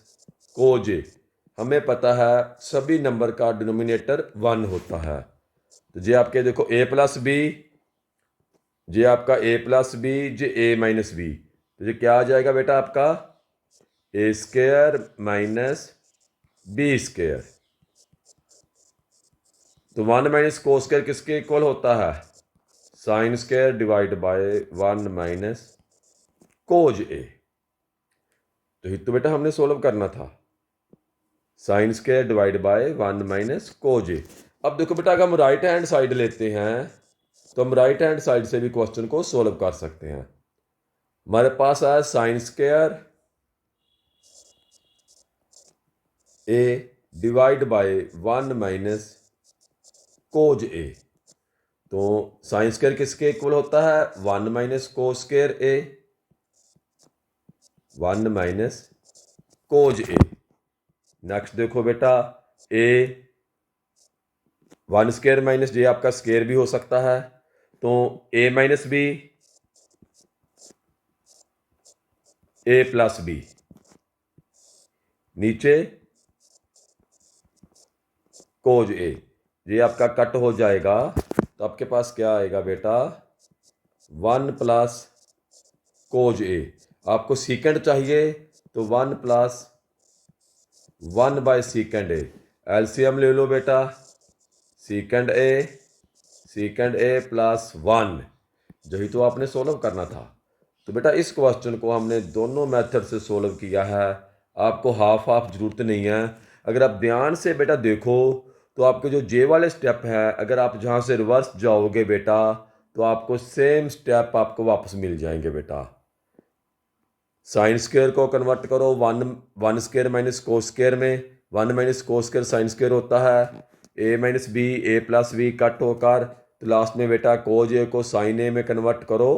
कोज ए। हमें पता है सभी नंबर का डिनोमिनेटर 1 होता है। तो ये आपके देखो ए प्लस बी, ये आपका ए प्लस बी, ये ए माइनस बी, तो ये क्या आ जाएगा बेटा आपका A square minus B square. तो 1 माइनस को स्क्वायर किसके इक्वल होता है, sine square divide by 1 minus cos A. तो ये तो बेटा हमने सोल्व करना था, sine square divide by 1 minus cos A. अब देखो बेटा अगर हम राइट हैंड साइड लेते हैं तो हम राइट हैंड साइड से भी क्वेश्चन को सोल्व कर सकते हैं। हमारे पास है sine square A divide by 1 minus cos A. तो साइन स्क्वायर किसके इक्वल होता है, 1 minus cos square A, 1 minus cos A. Next देखो बेटा ए 1 स्क्वायर माइनस जे आपका स्क्वायर भी हो सकता है, तो ए minus B A plus B, नीचे कोज ए, ये आपका कट हो जाएगा तो आपके पास क्या आएगा बेटा, 1 प्लस कोज ए। आपको सीकेंड चाहिए तो 1 प्लस 1/सीकेंड ए, एलसीएम ले लो बेटा, सीकेंड ए प्लस 1, यही तो आपने सोल्व करना था। तो बेटा इस क्वेश्चन को हमने दोनों मेथड से सोल्व किया है, आपको हाफ हाफ ज़रूरत नहीं है। अगर आप ध्यान से बेटा देखो तो आपके जो जे वाले स्टेप है, अगर आप जहाँ से रिवर्स जाओगे बेटा तो आपको सेम स्टेप आपको वापस मिल जाएंगे बेटा। साइन स्क्वेयर को कन्वर्ट करो 1 स्क्वेयर माइनस कोस स्क्वेयर में, 1 minus cos square sine square होता है, A minus B, A plus B cut होकर तो लास्ट में बेटा कोज ए को साइन ए में कन्वर्ट करो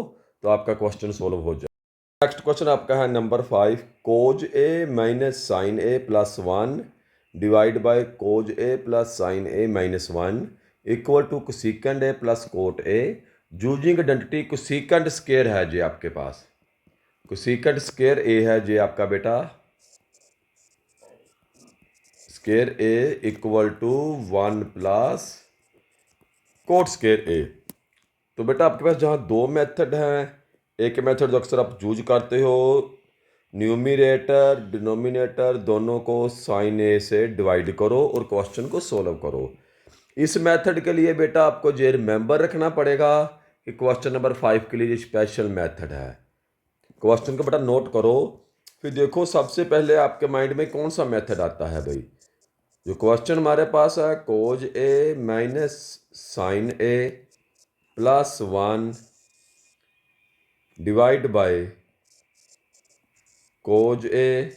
तो आपका क्वेश्चन सोल्व हो जाए। नेक्स्ट क्वेश्चन आपका है number 5, cos A minus sine A plus 1 divide by cos A plus sine A minus 1 equal to cosecant A plus cot A, using identity cosecant square है जी आपके पास। कोसेकेंड स्क्वायर ए है जी आपका बेटा, square A equal to 1 plus cot square A. तो बेटा आपके पास जहाँ दो मेथड हैं, एक मेथड जो अक्सर आप यूज करते हो, न्यूमरेटर डिनोमिनेटर दोनों को साइन ए से डिवाइड करो और क्वेश्चन को सोल्व करो। इस मेथड के लिए बेटा आपको ये रिमेंबर रखना पड़ेगा कि क्वेश्चन नंबर 5 के लिए ये स्पेशल मेथड है। क्वेश्चन को बेटा नोट करो, फिर देखो सबसे पहले आपके माइंड में कौन सा मेथड आता है भाई। जो क्वेश्चन हमारे पास है cos A minus sine A plus 1 divide by cos A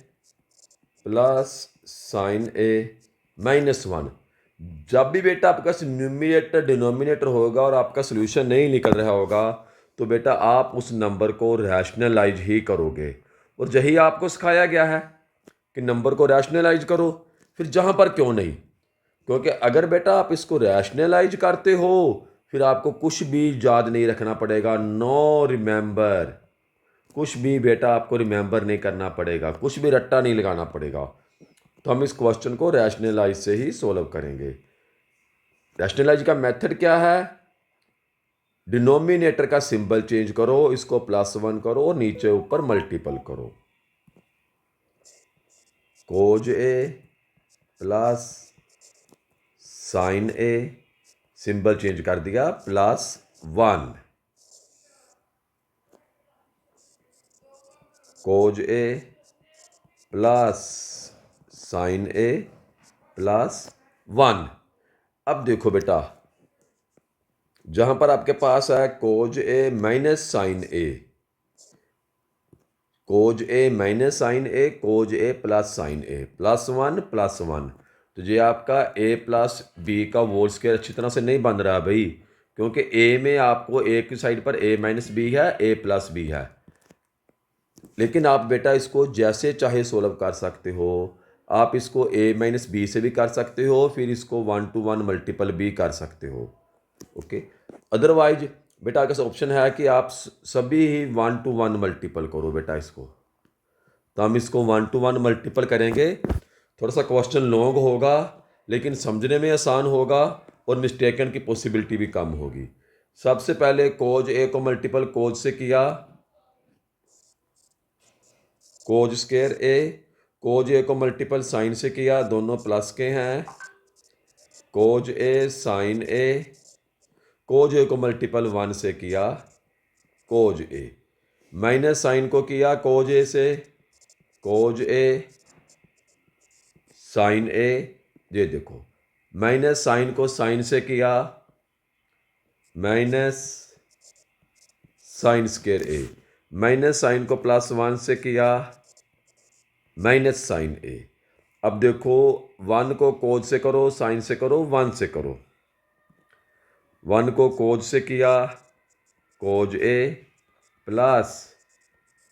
plus sine A minus 1। जब भी बेटा आपका न्यूमरेटर डिनोमिनेटर होगा और आपका सोल्यूशन नहीं निकल रहा होगा तो बेटा आप उस नंबर को रैशनलाइज ही करोगे, और यही आपको सिखाया गया है कि नंबर को रैशनलाइज करो। फिर जहाँ पर क्यों नहीं, क्योंकि अगर बेटा आप इसको रैशनलाइज करते हो फिर आपको कुछ भी याद नहीं रखना पड़ेगा, नो रिमेंबर, कुछ भी बेटा आपको रिमेंबर नहीं करना पड़ेगा, कुछ भी रट्टा नहीं लगाना पड़ेगा। तो हम इस क्वेश्चन को रैशनलाइज से ही सोल्व करेंगे। रैशनलाइज का मेथड क्या है, डिनोमिनेटर का सिंबल चेंज करो, इसको +1 करो और नीचे ऊपर मल्टीपल करो, cos A plus sine A, symbol change कर दिया +1, कोज ए प्लस साइन ए +1। अब देखो बेटा जहां पर आपके पास है cos A minus sine A, cos A minus sine A, cos A plus sine A, +1 तो ये आपका ए प्लस बी का होल स्क्वायर अच्छी तरह से नहीं बन रहा भाई, क्योंकि ए में आपको एक की साइड पर ए माइनस बी है, ए प्लस बी है। लेकिन आप बेटा इसको जैसे चाहे सोल्व कर सकते हो, आप इसको ए माइनस बी से भी कर सकते हो, फिर इसको 1 to 1 मल्टीपल भी कर सकते हो, ओके। अदरवाइज बेटा आपके पास ऑप्शन है कि आप सभी ही 1 to 1 मल्टीपल करो बेटा इसको। तो हम इसको 1 to 1 मल्टीपल करेंगे, थोड़ा सा क्वेश्चन लॉन्ग होगा लेकिन समझने में आसान होगा और मिस्टेकन की पॉसिबिलिटी भी कम होगी। सबसे पहले कोज ए को मल्टीपल कोज से किया, कोज स्क्वायर ए, कोज ए को मल्टीपल साइन से किया, दोनों प्लस के हैं, कोज ए साइन ए, कोज ए को मल्टीपल 1 से किया, कोज ए, माइनस साइन को किया कोज ए से, कोज ए साइन ए, ये देखो माइनस साइन को साइन से किया, minus sine square A, minus sign को +1 से किया, माइनस साइन ए। अब देखो 1 को कोज से करो, साइन से करो, 1 से करो, 1 को कोज से किया, cos A plus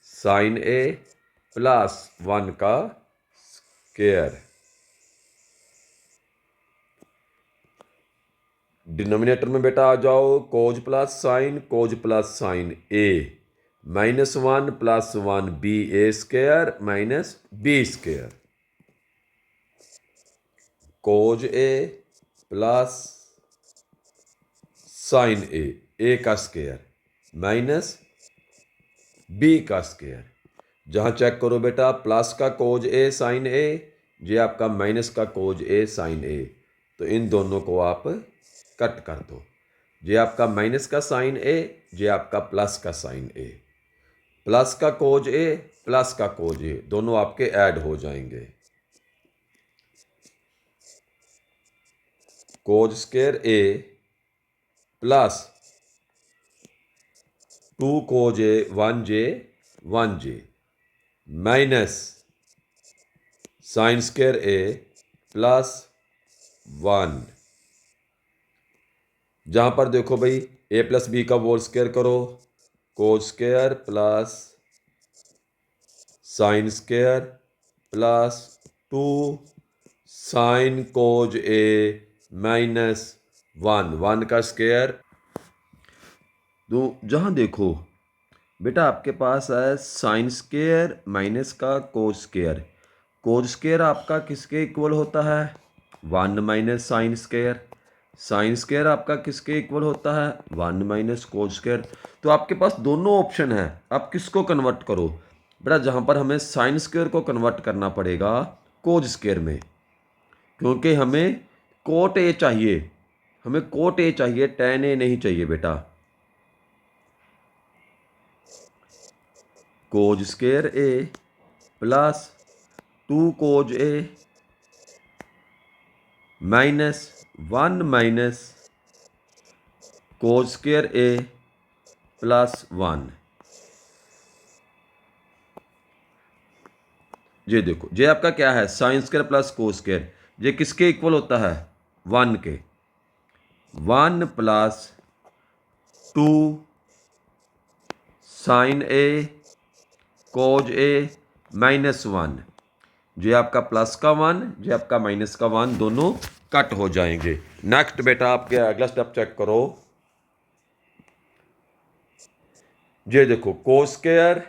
sine A plus 1 का स्क्वायर, डिनोमिनेटर में बेटा आ जाओ, cos plus sine A, -1 + 1 BA² minus B², cos A plus sine A का स्क्वायर माइनस B का स्क्वायर। जहाँ चेक करो बेटा, प्लस का कोज A साइन A, ये आपका माइनस का कोज A साइन A, तो इन दोनों को आप कट कर दो। ये आपका माइनस का साइन A, ये आपका प्लस का साइन A, प्लस का कोज A प्लस का कोज A दोनों आपके ऐड हो जाएंगे। Cos square A plus 2 cos A 1J minus sine square A plus 1। जहाँ पर देखो भाई A + B का होल स्क्वायर करो, cos square plus sine square plus 2 sine cos A minus 1 का स्क्वायर। तो जहाँ देखो बेटा आपके पास है साइन स्क्वायर माइनस का कोज स्क्वायर। कोज स्क्वायर आपका किसके इक्वल होता है? 1 minus sine square. Sine square आपका किसके इक्वल होता है? 1 माइनस कोज स्क्वायर। तो आपके पास दोनों ऑप्शन है, आप किसको कन्वर्ट करो बेटा? जहाँ पर हमें साइन स्क्वायर को कन्वर्ट करना पड़ेगा कोज स्क्वायर में, क्योंकि हमें कोट ए चाहिए, हमें कोट ए चाहिए, tan A नहीं चाहिए बेटा। Cos square A plus 2 cos A minus 1 minus cos square A plus 1। ये देखो, ये आपका क्या है? Sine square plus cos square. ये किसके इक्वल होता है? 1 के। 1 plus 2 sine A cos A minus 1। ये आपका प्लस का 1, ये आपका माइनस का 1, दोनों कट हो जाएंगे। नेक्स्ट बेटा आपके अगला स्टेप चेक करो। ये देखो, cos square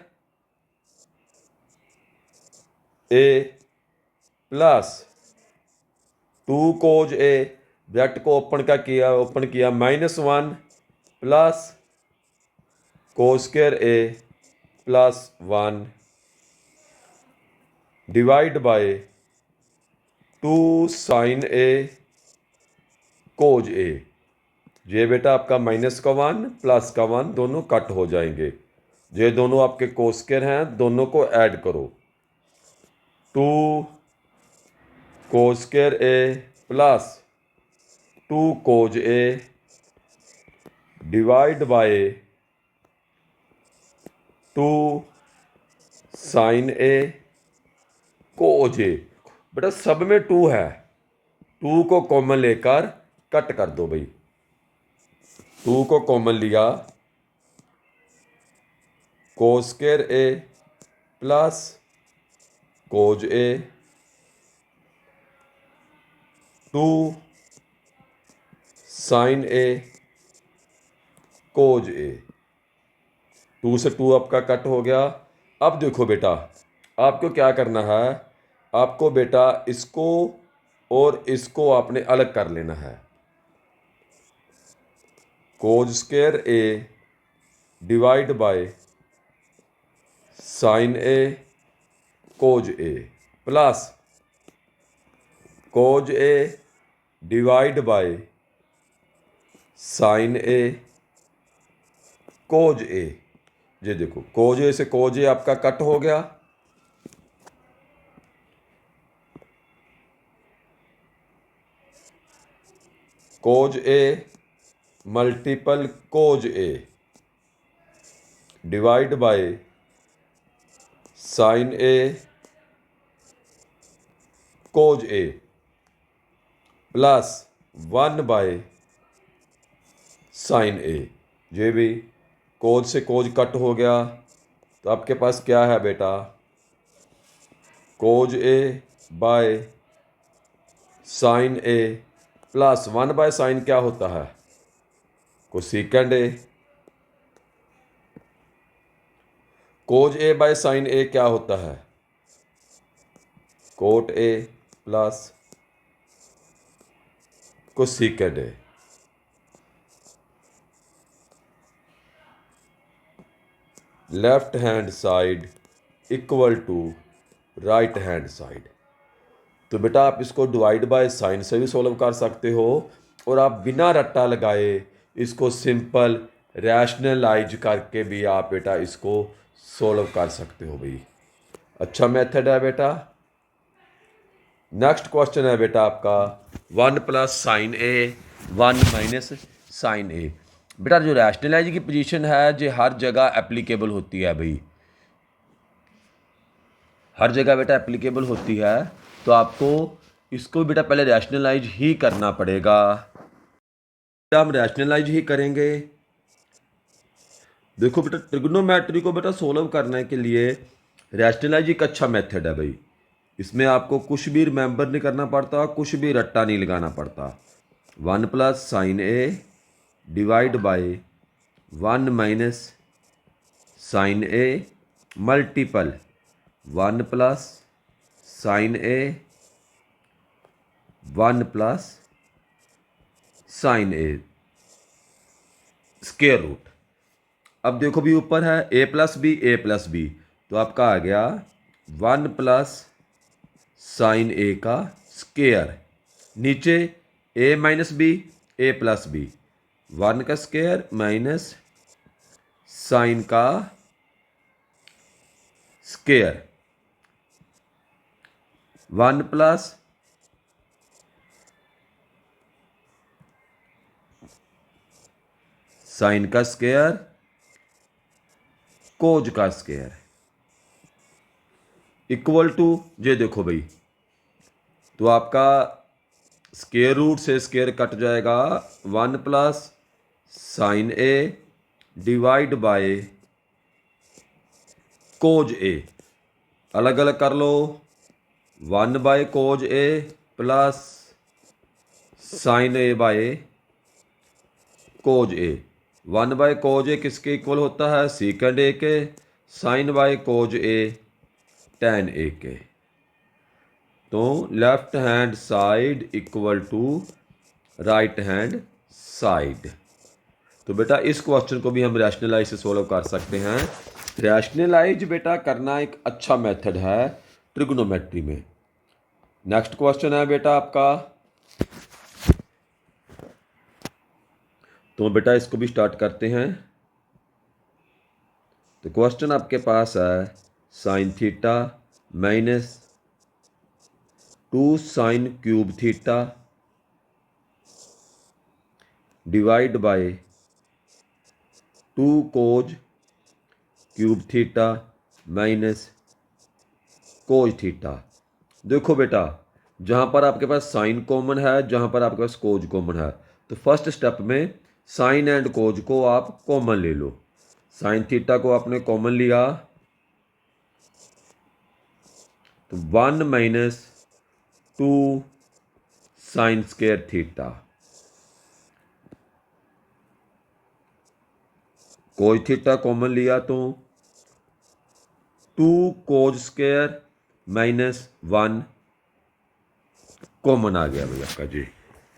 A plus 2 cos A, bracket को ओपन किया -1 plus cos square A plus 1 divide by 2 sine A cos A। ये बेटा आपका माइनस का 1 प्लस का 1 दोनों कट हो जाएंगे। ये दोनों आपके कोज स्क्वायर हैं, दोनों को ऐड करो। 2 cos square A plus 2 cos A divide by 2 sine A cos A। बेटा सब में 2 है, 2 को कॉमन लेकर कट कर दो भाई। 2 को कॉमन लिया, cos square A plus cos A 2 sine A cos A। 2 से 2 आपका कट हो गया। अब देखो बेटा, आपको क्या करना है? आपको बेटा इसको और इसको आपने अलग कर लेना है। Cos square A divide by sine A cos A plus cos A divide by sine A cos A। ये देखो, कोज A से कोज A आपका कट हो गया। Cos A multiple cos A divide by sine A cos A plus 1 by sine A। ये भी कोज से कोज cut हो गया, तो आपके पास क्या है बेटा? Cos A by sine A plus 1 by sine क्या होता है? Cosecant A। Cos A by sine A क्या होता है? Cot A plus cosecant A. Left hand side equal to right hand side. तो बेटा आप इसको डिवाइड बाय साइन से भी सॉल्व कर सकते हो, और आप बिना रट्टा लगाए इसको सिंपल रैशनलाइज करके भी आप बेटा इसको सॉल्व कर सकते हो भाई। अच्छा मेथड है बेटा। नेक्स्ट क्वेश्चन है बेटा आपका 1 plus sine A 1 minus sine ए। बेटा जो रैशनलाइज की पोजीशन है जो हर जगह एप्लीकेबल होती है भाई, हर जगह बेटा एप्लीकेबल होती है, तो आपको इसको बेटा पहले रैशनलाइज ही करना पड़ेगा। बेटा हम रैशनलाइज ही करेंगे। देखो बेटा ट्रिग्नोमेट्री को बेटा सोल्व करने के लिए रैशनलाइज एक अच्छा मेथड है भाई। इसमें आपको कुछ भी रिमेंबर नहीं करना पड़ता, कुछ भी रट्टा नहीं लगाना पड़ता। 1 plus sine A divide by 1 minus sine A multiple 1 plus sine A 1 plus sine A square root. अब देखो भी ऊपर है ए प्लस बी, तो आपका आ गया 1 प्लस साइन ए का स्क्वायर, नीचे A minus B A plus B, 1 का स्क्वायर माइनस साइन का स्क्वायर, 1 प्लस साइन का स्क्वायर कोज का स्क्वायर इक्वल टू, ये देखो भाई, तो आपका स्क्वायर रूट से स्क्वायर कट जाएगा, 1 plus sine A divide by cos A, अलग अलग कर लो, 1 by cos A plus sine A by cos A. 1 by cos A किसके इक्वल होता है? सीकेंड ए के। Sine by cos A tan A के। तो left hand side equal to right hand side. तो बेटा इस क्वेश्चन को भी हम रैशनलाइज से सॉल्व कर सकते हैं। रैशनलाइज बेटा करना एक अच्छा मेथड है ट्रिग्नोमेट्री में। नेक्स्ट क्वेश्चन है बेटा आपका, तो बेटा इसको भी स्टार्ट करते हैं। तो क्वेश्चन आपके पास है sine theta minus 2 sine cube theta divide by 2 cos cube theta minus cos theta. देखो बेटा जहाँ पर आपके पास साइन कॉमन है, जहाँ पर आपके पास कोज कॉमन है, तो फर्स्ट स्टेप में साइन एंड कोज को आप कॉमन ले लो। साइन थीटा को आपने कॉमन लिया, तो 1 minus 2 sign square theta, cos theta common लिया तो 2 कोज स्क्वायर माइनस 1 कॉमन आ गया भाई आपका, जी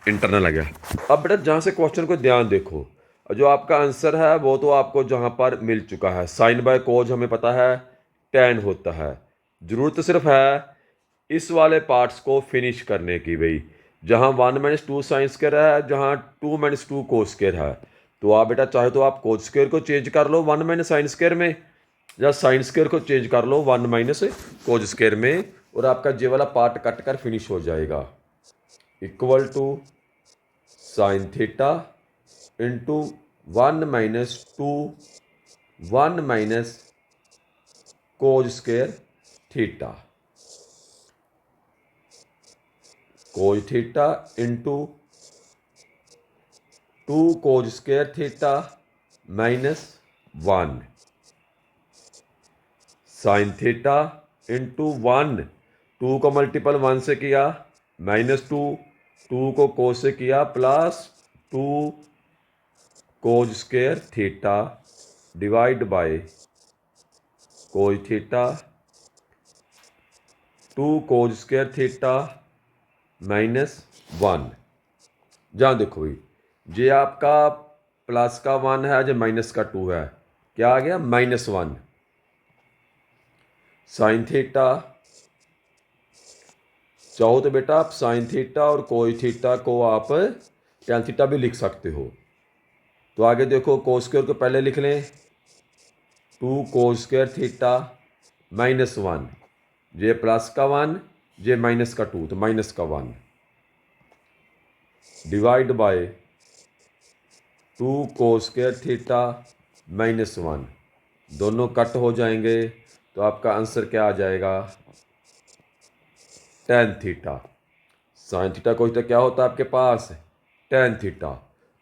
इंटरनल आ गया। अब बेटा जहाँ से क्वेश्चन को ध्यान देखो, जो आपका आंसर है वो तो आपको जहाँ पर मिल चुका है। साइन बाय कोज हमें पता है टेन होता है, ज़रूरत सिर्फ है इस वाले पार्ट्स को फिनिश करने की भाई, जहाँ 1 माइनस 2 साइन स्क्वायर है, जहाँ 2 माइनस 2 कोज स्क्वायर है। तो आप बेटा चाहे तो आप कोज स्क्वायर को चेंज कर लो 1 माइनस साइन स्क्वायर में, या साइन स्क्वायर को चेंज कर लो 1 माइनस कोज स्क्वायर में, और आपका जे वाला पार्ट कट कर फिनिश हो जाएगा। Equal to sine theta into 1 minus 2 1 minus cos square theta, cos theta into 2 cos square theta minus 1 sine theta into 1, 2 को मल्टीपल 1 से किया माइनस 2, 2 को कोस से किया plus 2 cos square theta divide by cos theta, 2 cos square theta -1। जहाँ देखो भाई, जे आपका प्लस का 1 है, जो माइनस का 2 है, क्या आ गया -1। साइन थीटा, चाहो तो बेटा आप साइन थीटा और कोज थीटा को आप टेन थीटा भी लिख सकते हो। तो आगे देखो, कोस स्क्वायर को पहले लिख लें, 2 कोस स्क्वायर थीटा -1, जे प्लस का 1, जे माइनस का 2, तो माइनस का 1 divide by 2 cos square theta -1, दोनों कट हो जाएंगे, तो आपका आंसर क्या आ जाएगा, tan theta. Sine theta cos theta क्या होता है आपके पास, टेन थीटा।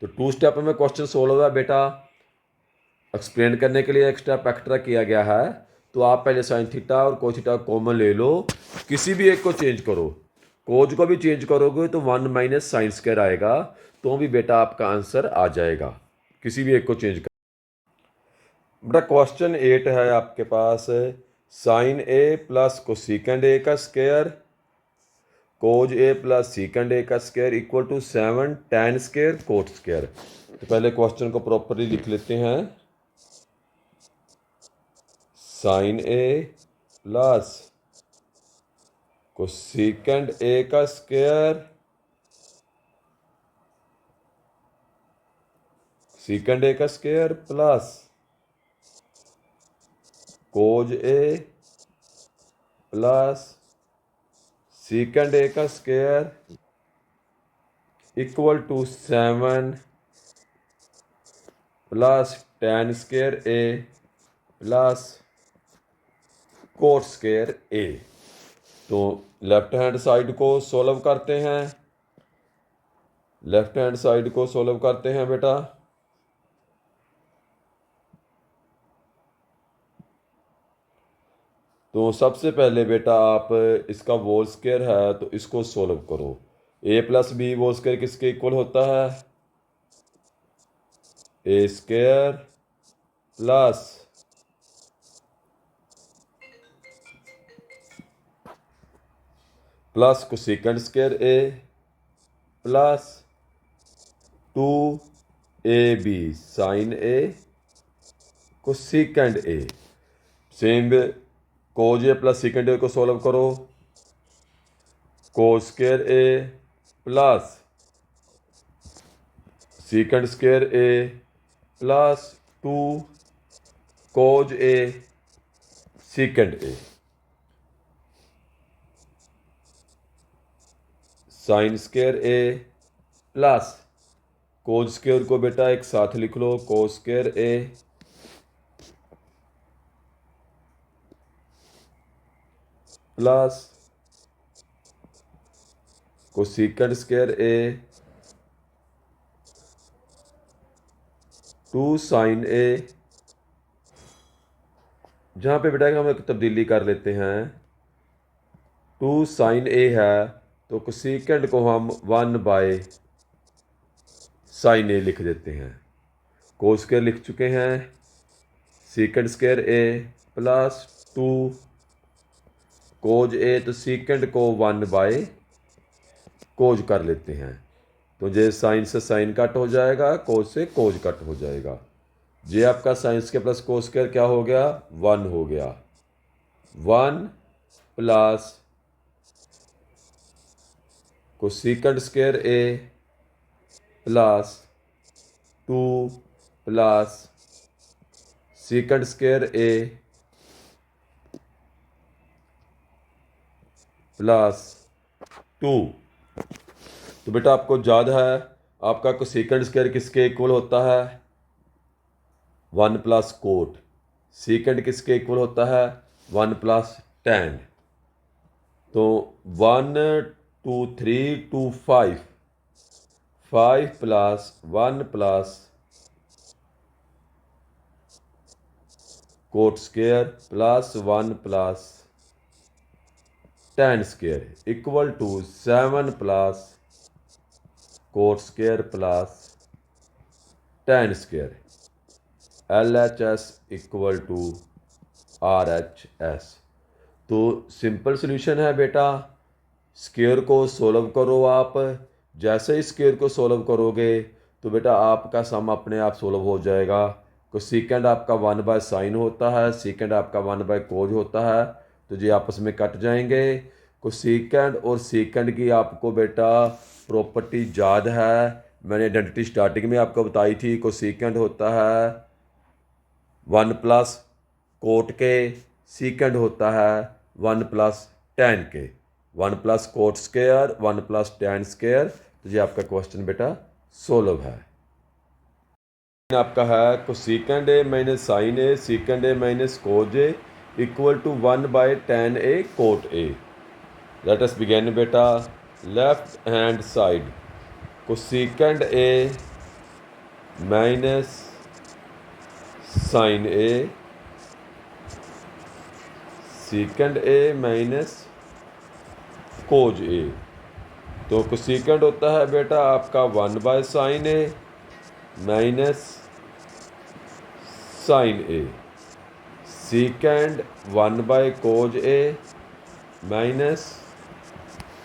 तो 2 स्टेप में क्वेश्चन सोल्व हुआ बेटा। एक्सप्लेन करने के लिए एक स्टेप एक्स्ट्रा किया गया है। तो आप पहले साइन थीटा और कोस थीटा कॉमन ले लो, किसी भी एक को चेंज करो। कोज को भी चेंज करोगे तो 1 माइनस साइन स्क्वायर आएगा, तो भी बेटा आपका आंसर आ जाएगा, किसी भी एक को चेंज कर। बेटा क्वेश्चन 8 है आपके पास, sine A plus cosecant A का square cos A plus secant A का square equal to 7 tan square cot square. तो पहले क्वेश्चन को प्रॉपरली लिख लेते हैं। Sine A plus cosecant A का स्क्वायर सीकेंड ए का square plus cos A plus secant A का square equal to 7 plus tan square A plus cot square A. तो लेफ्ट हैंड साइड को solve करते हैं, लेफ्ट हैंड साइड को solve करते हैं बेटा। तो सबसे पहले बेटा आप इसका होल स्क्वायर है तो इसको सोल्व करो। A plus B whole square किसके इक्वल होता है, A square plus plus cosecant square A plus 2 A B sine A cosecant A. Same way cos A plus secant A को सोल्व करो, cos square A plus secant square A plus 2 cos A secant A. Sine square A plus cos square को बेटा एक साथ लिख लो, cos square A plus cosecant square A 2 sine ए। जहाँ पे बेटा हम एक तब्दीली कर लेते हैं, 2 साइन ए है तो कोसेकेंड को हम 1 बाय साइन ए लिख देते हैं। कोस स्क्वायर लिख चुके हैं, सीकेंड square A plus 2 cos A, तो सीकेंड को 1 बाय कोज कर लेते हैं, तो जे साइन से साइन कट हो जाएगा, कोज से कोज कट हो जाएगा। जे आपका साइन के प्लस कोस स्क्वायर क्या हो गया, 1 हो गया। 1 plus cosecant square A plus 2 plus secant square A plus 2। तो बेटा आपको याद है आपका कोसेकेंड स्क्वायर किसके इक्वल होता है, 1 प्लस कोट। सीकेंड किसके इक्वल होता है, 1 प्लस tan। तो 1 2 3 2 5 5 plus 1 plus cot square plus 1 plus tan square equal to 7 plus cot square plus tan square. LHS equal to RHS। तो सिंपल सोल्यूशन है बेटा, स्क्वायर को सोल्व करो आप। जैसे ही स्क्वायर को सोल्व करोगे तो बेटा आपका सम अपने आप सोल्व हो जाएगा। कोसेकेंड आपका 1/sin होता है, सेकेंड आपका 1/cos होता है, तो ये आपस में कट जाएंगे। कोसेकेंड और सेकेंड की आपको बेटा प्रॉपर्टी याद है, मैंने आइडेंटिटी स्टार्टिंग में आपको बताई थी। कोसेकेंड होता है 1 + कोट के, सेकेंड होता है 1 + tan के। 1 + कोट स्क्वायर 1 + tan स्क्वायर, तो ये आपका क्वेश्चन बेटा सोल्व है। आपका है cosecant A - sin A secant A - cos A equal to 1/tan A cot A। Let us begin बेटा। Left hand side cosecant A minus sin A secant A minus cos A। तो cosecant होता है बेटा आपका 1/sin A minus sin A, secant 1/cos A minus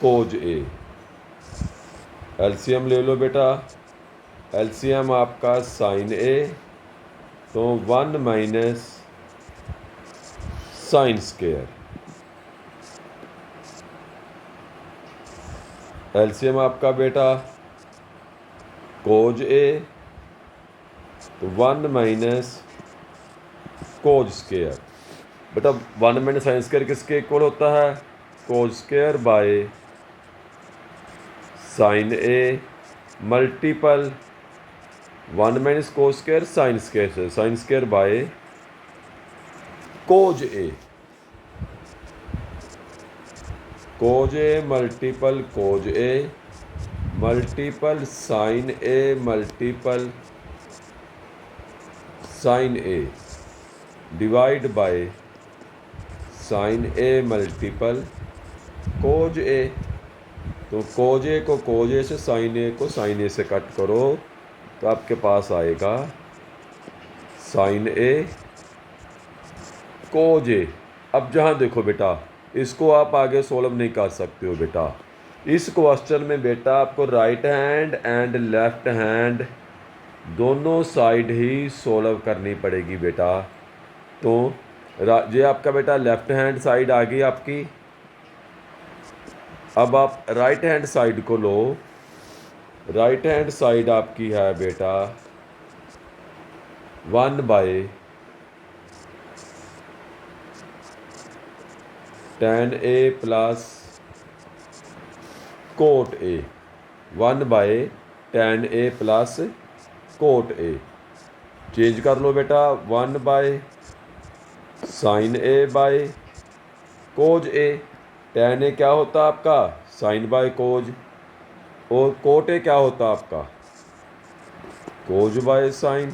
cos A। LCM ले लो बेटा, LCM आपका sin A, तो 1 माइनस sin स्क्वायर। एलसीएम आपका बेटा cos A, तो 1 माइनस cos स्क्वायर। बेटा 1 माइनस sin स्क्वायर किसके इक्वल होता है? cos square by sin A multiple 1 minus cos square sin square से, sin square by cos A। cos A multiple cos A multiple sin A multiple sin A divide bye sin A multiple cos A। तो cos A को cos A से, sin A को sin A से cut करो तो आपके पास आएगा sin A cos A। अब जहाँ देखो बेटा, इसको आप आगे सोल्व नहीं कर सकते हो बेटा। इस क्वेश्चन में बेटा आपको right hand and left hand दोनों साइड ही सोल्व करनी पड़ेगी बेटा। तो ये आपका बेटा लेफ्ट हैंड साइड आ गई आपकी। अब आप राइट हैंड साइड को लो। राइट हैंड साइड आपकी है बेटा 1/tan A प्लस कोट A। 1/tan A प्लस कोट A चेंज कर लो बेटा। 1/sin A by cos A। tan A क्या होता आपका? sin by cos। और कोट A क्या होता आपका? cos bye sin।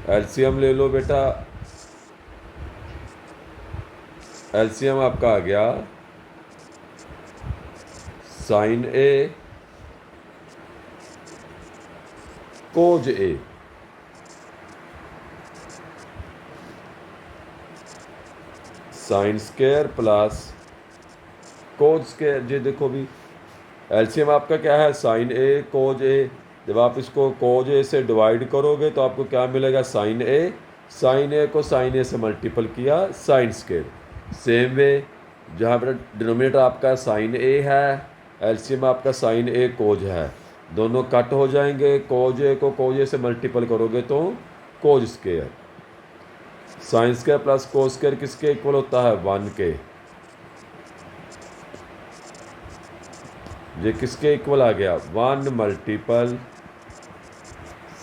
एलसीएम ले लो बेटा, एलसीएम आपका आ गया sin A cos A। sin square plus cos square. ये देखो भी एलसीएम आपका क्या है? sin A cos A। जब आप इसको cos A से डिवाइड करोगे तो आपको क्या मिलेगा? sin A। sin A को sin A से मल्टीपल किया sin स्क्वायर। सेम वे जहाँ पर डिनोमिनेटर आपका sin A है, एलसीएम आपका sin A cos है, दोनों कट हो जाएंगे। cos A को cos A से मल्टीपल करोगे तो cos square. sin square plus cos square किसके इक्वल होता है? 1 के। ये किसके इक्वल आ गया? 1 multiple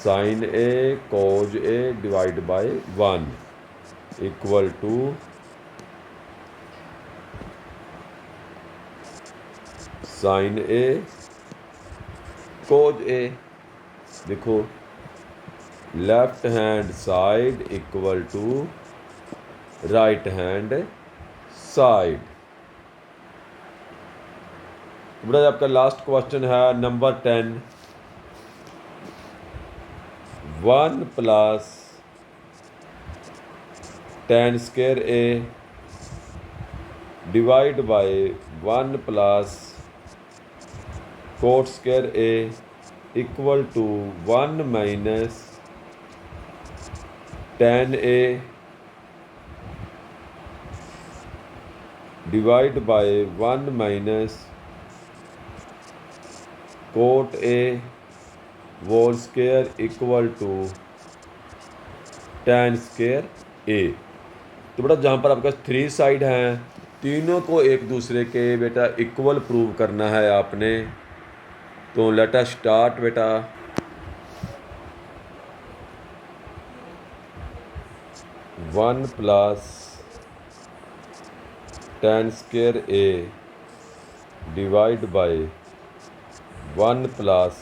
sin A cos A divide by 1 equal to sin A cos A। देखो left hand side equal to right hand side. बेटा आपका लास्ट क्वेश्चन है number 10। 1 + tan square A divide by 1 plus cot square A equal to 1 minus tan A divide by 1 minus cot A whole square equal to tan square A. तो बेटा जहाँ पर आपके पास 3 side हैं, तीनों को एक दूसरे के बेटा इक्वल प्रूव करना है आपने। तो लेट अस स्टार्ट बेटा। One plus tan square A divide by 1 plus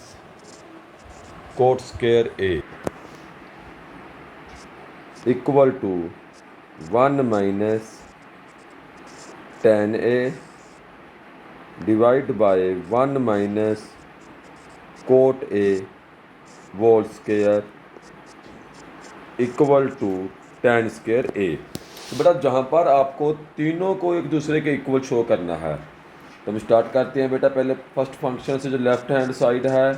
cot square A equal to 1 minus tan A divide by 1 minus cot A whole square equal to tan square A. तो बेटा जहाँ पर आपको तीनों को एक दूसरे के इक्वल शो करना है, तो हम स्टार्ट करते हैं बेटा। पहले फर्स्ट फंक्शन से जो लेफ्ट हैंड साइड है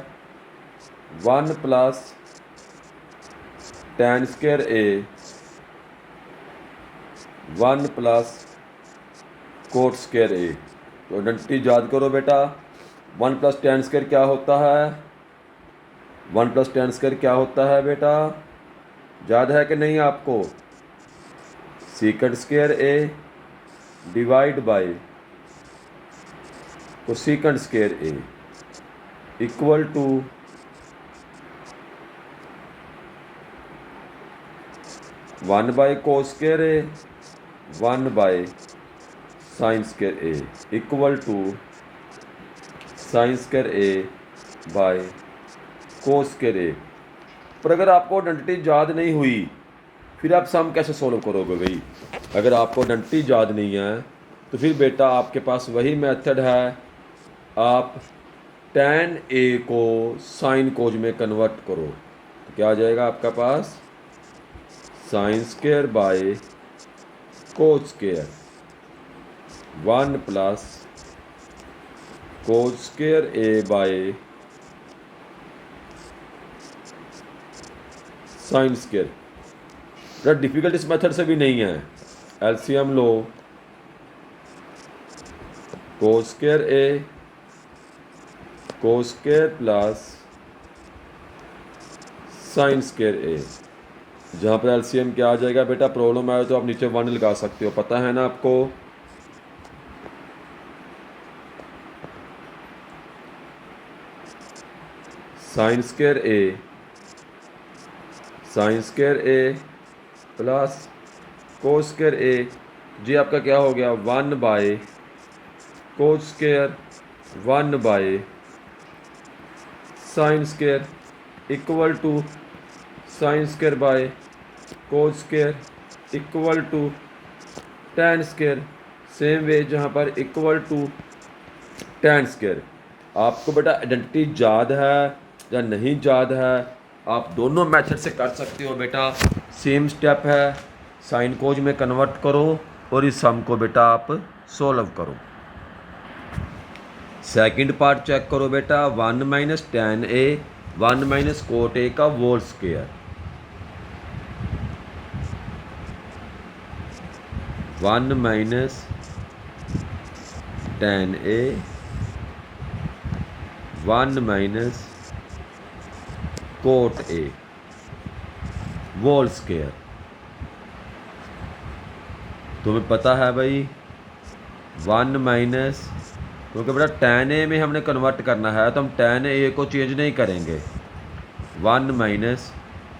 1 plus tan square A 1 plus cot square A. तो आइडेंटिटी याद करो बेटा। 1 प्लस tan स्क्वायर क्या होता है? 1 प्लस tan स्क्वायर क्या होता है बेटा? याद है कि नहीं आपको? Secant square A divide by cosecant square A equal to 1 by cos square A 1 by sine square A equal to sine square A by cos square A. पर अगर आपको आइडेंटिटी याद नहीं हुई, फिर आप सम कैसे सोल्व करोगे भाई? अगर आपको आइडेंटिटी याद नहीं है तो फिर बेटा आपके पास वही मेथड है। आप tan ए को साइन कोज में कन्वर्ट करो तो क्या आ जाएगा आपका पास? Sine square by cos square 1 plus cos square A by sine square. बेटा डिफिकल्ट इस मेथड से भी नहीं है। एलसीएम लो, cos square A cos square plus sine square A. जहाँ पर एलसीएम क्या आ जाएगा बेटा? प्रॉब्लम आए तो आप नीचे 1 लगा सकते हो, पता है ना आपको। Sine square A plus cos square A जी आपका क्या हो गया? 1 by cos square 1 by sine square equal to sine square by cos square equal to tan स्क्वायर। सेम वे जहाँ पर इक्वल टू tan स्क्वायर। आपको बेटा आइडेंटिटी याद है या नहीं याद है? आप दोनों मेथड से कर सकते हो बेटा। सेम स्टेप है, साइन कोज में कन्वर्ट करो और इस सम को बेटा आप सोल्व करो। सेकंड पार्ट चेक करो बेटा। 1 minus tan A 1 minus cot A का whole square 1 minus tan A 1 minus cot A whole square. तुम्हें पता है भाई 1 माइनस, क्योंकि बेटा tan ए में हमने कन्वर्ट करना है तो हम tan ए को चेंज नहीं करेंगे। 1 माइनस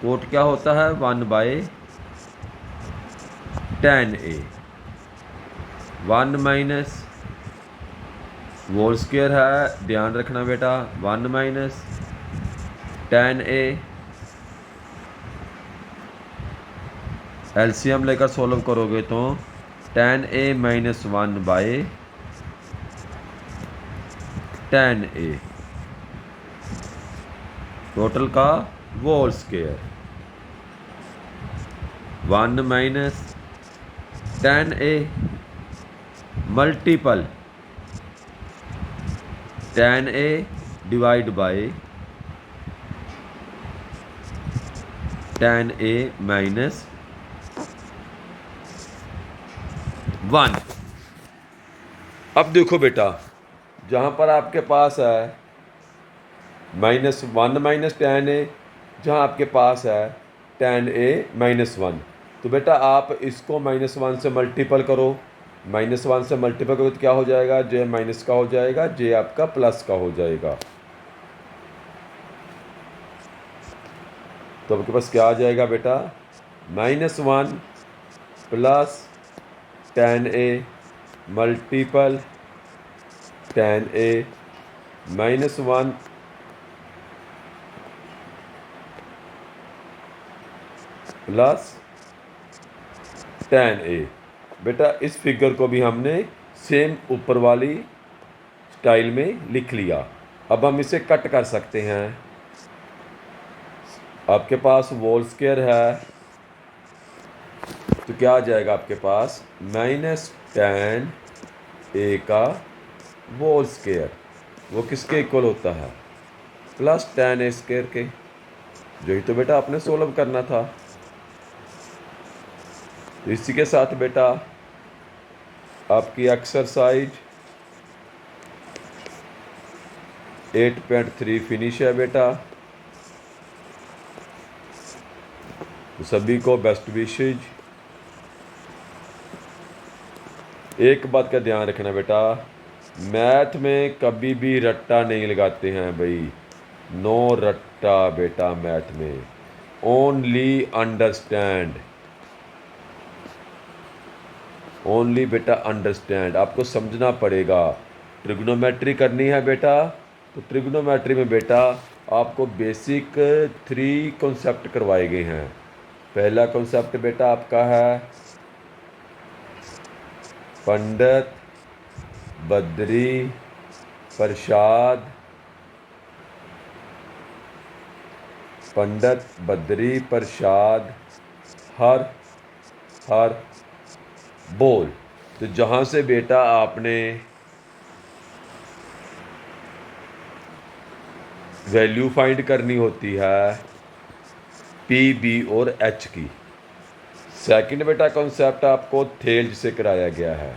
कोट क्या होता है? 1 by tan A 1 minus whole square है, ध्यान रखना बेटा। 1 माइनस tan ए एलसीएम लेकर सोल्व करोगे तो tan A minus 1 by tan A total का whole square 1 minus tan A multiple tan A divide by tan A minus 1। अब देखो बेटा, जहाँ पर आपके पास है -1 माइनस tan A, जहाँ आपके पास है tan A -1, तो बेटा आप इसको -1 से मल्टीपल करो। -1 से मल्टीपल करो तो क्या हो जाएगा, जे माइनस का हो जाएगा, जे आपका प्लस का हो जाएगा। तो आपके पास क्या आ जाएगा बेटा, -1 plus tan A multiple tan A -1 plus tan A। बेटा इस फिगर को भी हमने सेम ऊपर वाली स्टाइल में लिख लिया। अब हम इसे कट कर सकते हैं। आपके पास होल स्क्वायर है तो क्या आ जाएगा आपके पास, -tan A का होल स्क्वायर, वो किसके इक्वल होता है, प्लस tan A स्क्वायर के। यही तो बेटा आपने सोल्व करना था। तो इसी के साथ बेटा आपकी एक्सरसाइज 8.3 फिनिश है बेटा। तो सभी को बेस्ट विशेज। एक बात का ध्यान रखना बेटा, मैथ में कभी भी रट्टा नहीं लगाते हैं भाई, नो रट्टा बेटा मैथ में, ओनली अंडरस्टैंड, ओनली बेटा अंडरस्टैंड। आपको समझना पड़ेगा। ट्रिग्नोमेट्री करनी है बेटा, तो ट्रिग्नोमेट्री में बेटा आपको बेसिक 3 कॉन्सेप्ट करवाए गए हैं। पहला कॉन्सेप्ट बेटा आपका है पंडित बद्री प्रसाद, पंडित बद्री प्रसाद हर हर बोल। तो जहाँ से बेटा आपने वैल्यू फाइंड करनी होती है पी बी और एच की। सेकंड बेटा कॉन्सेप्ट आपको थेल्ज से कराया गया है,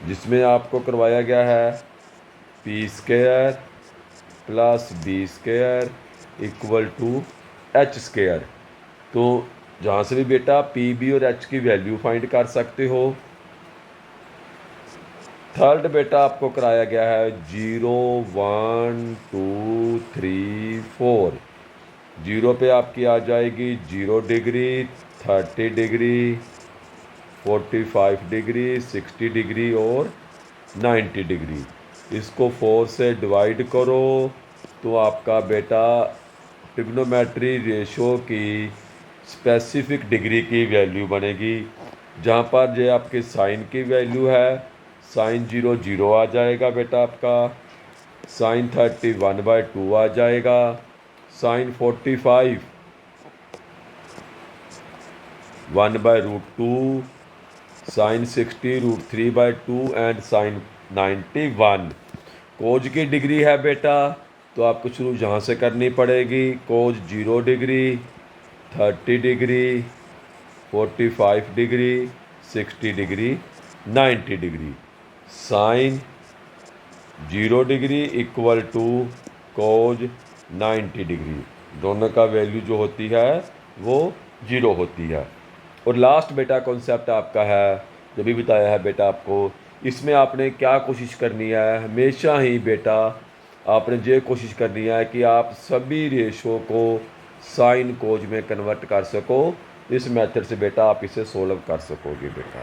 जिसमें आपको करवाया गया है P square plus B square equal to H square. तो जहाँ से भी बेटा पी बी और एच की वैल्यू फाइंड कर सकते हो। थर्ड बेटा आपको कराया गया है 0 1 2 3 4। 0 पे आपकी आ जाएगी 0 डिग्री, 30 डिग्री, 45 डिग्री, 60 डिग्री और 90 डिग्री। इसको 4 से डिवाइड करो तो आपका बेटा ट्रिग्नोमेट्री रेशो की स्पेसिफिक डिग्री की वैल्यू बनेगी। जहाँ पर जो आपके साइन की वैल्यू है, साइन 0 0 आ जाएगा बेटा आपका, साइन 30 1/2 आ जाएगा, साइन 45 1/√2, साइन 60 √3/2 एंड साइन 91। कोज की डिग्री है बेटा, तो आपको शुरू जहाँ से करनी पड़ेगी। Cos 0 degree, 30 degree, 45 degree, 60 degree, 90 degree. Sine 0 degree equal to cos 90 degree. दोनों का वैल्यू जो होती है वो 0 होती है। और लास्ट बेटा कॉन्सेप्ट आपका है, जो भी बताया है बेटा आपको, इसमें आपने क्या कोशिश करनी है, हमेशा ही बेटा आपने ये कोशिश करनी है कि आप सभी रेशो को साइन कोज में कन्वर्ट कर सको। इस मेथड से बेटा आप इसे सोल्व कर सकोगे बेटा।